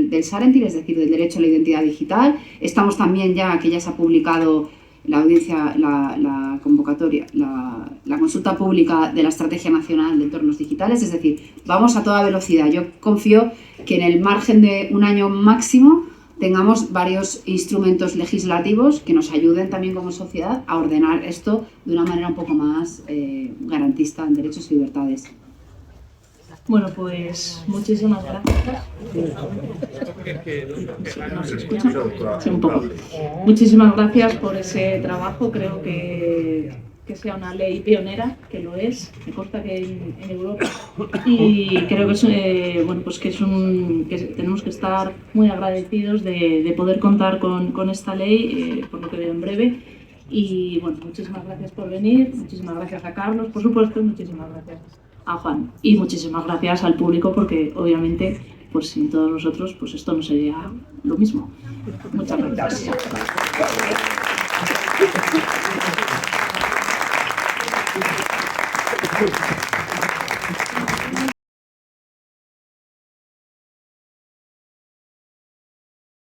Speaker 4: del Sarentil, es decir, del derecho a la identidad digital, estamos también ya, que ya se ha publicado la audiencia, la convocatoria, la consulta pública de la Estrategia Nacional de Entornos Digitales, es decir, vamos a toda velocidad. Yo confío que en el margen de un año máximo tengamos varios instrumentos legislativos que nos ayuden también como sociedad a ordenar esto de una manera un poco más garantista en derechos y libertades.
Speaker 1: Bueno, pues muchísimas gracias. ¿No se escucha? Sí, un poco. Muchísimas gracias por ese trabajo. Creo que sea una ley pionera, que lo es, me consta que en Europa. Y creo que que tenemos que estar muy agradecidos de poder contar con esta ley, por lo que veo en breve. Y bueno, muchísimas gracias por venir, muchísimas gracias a Carlos, por supuesto, y muchísimas gracias a Juan. Y muchísimas gracias al público, porque obviamente pues sin todos vosotros pues esto no sería lo mismo. Muchas gracias. Gracias.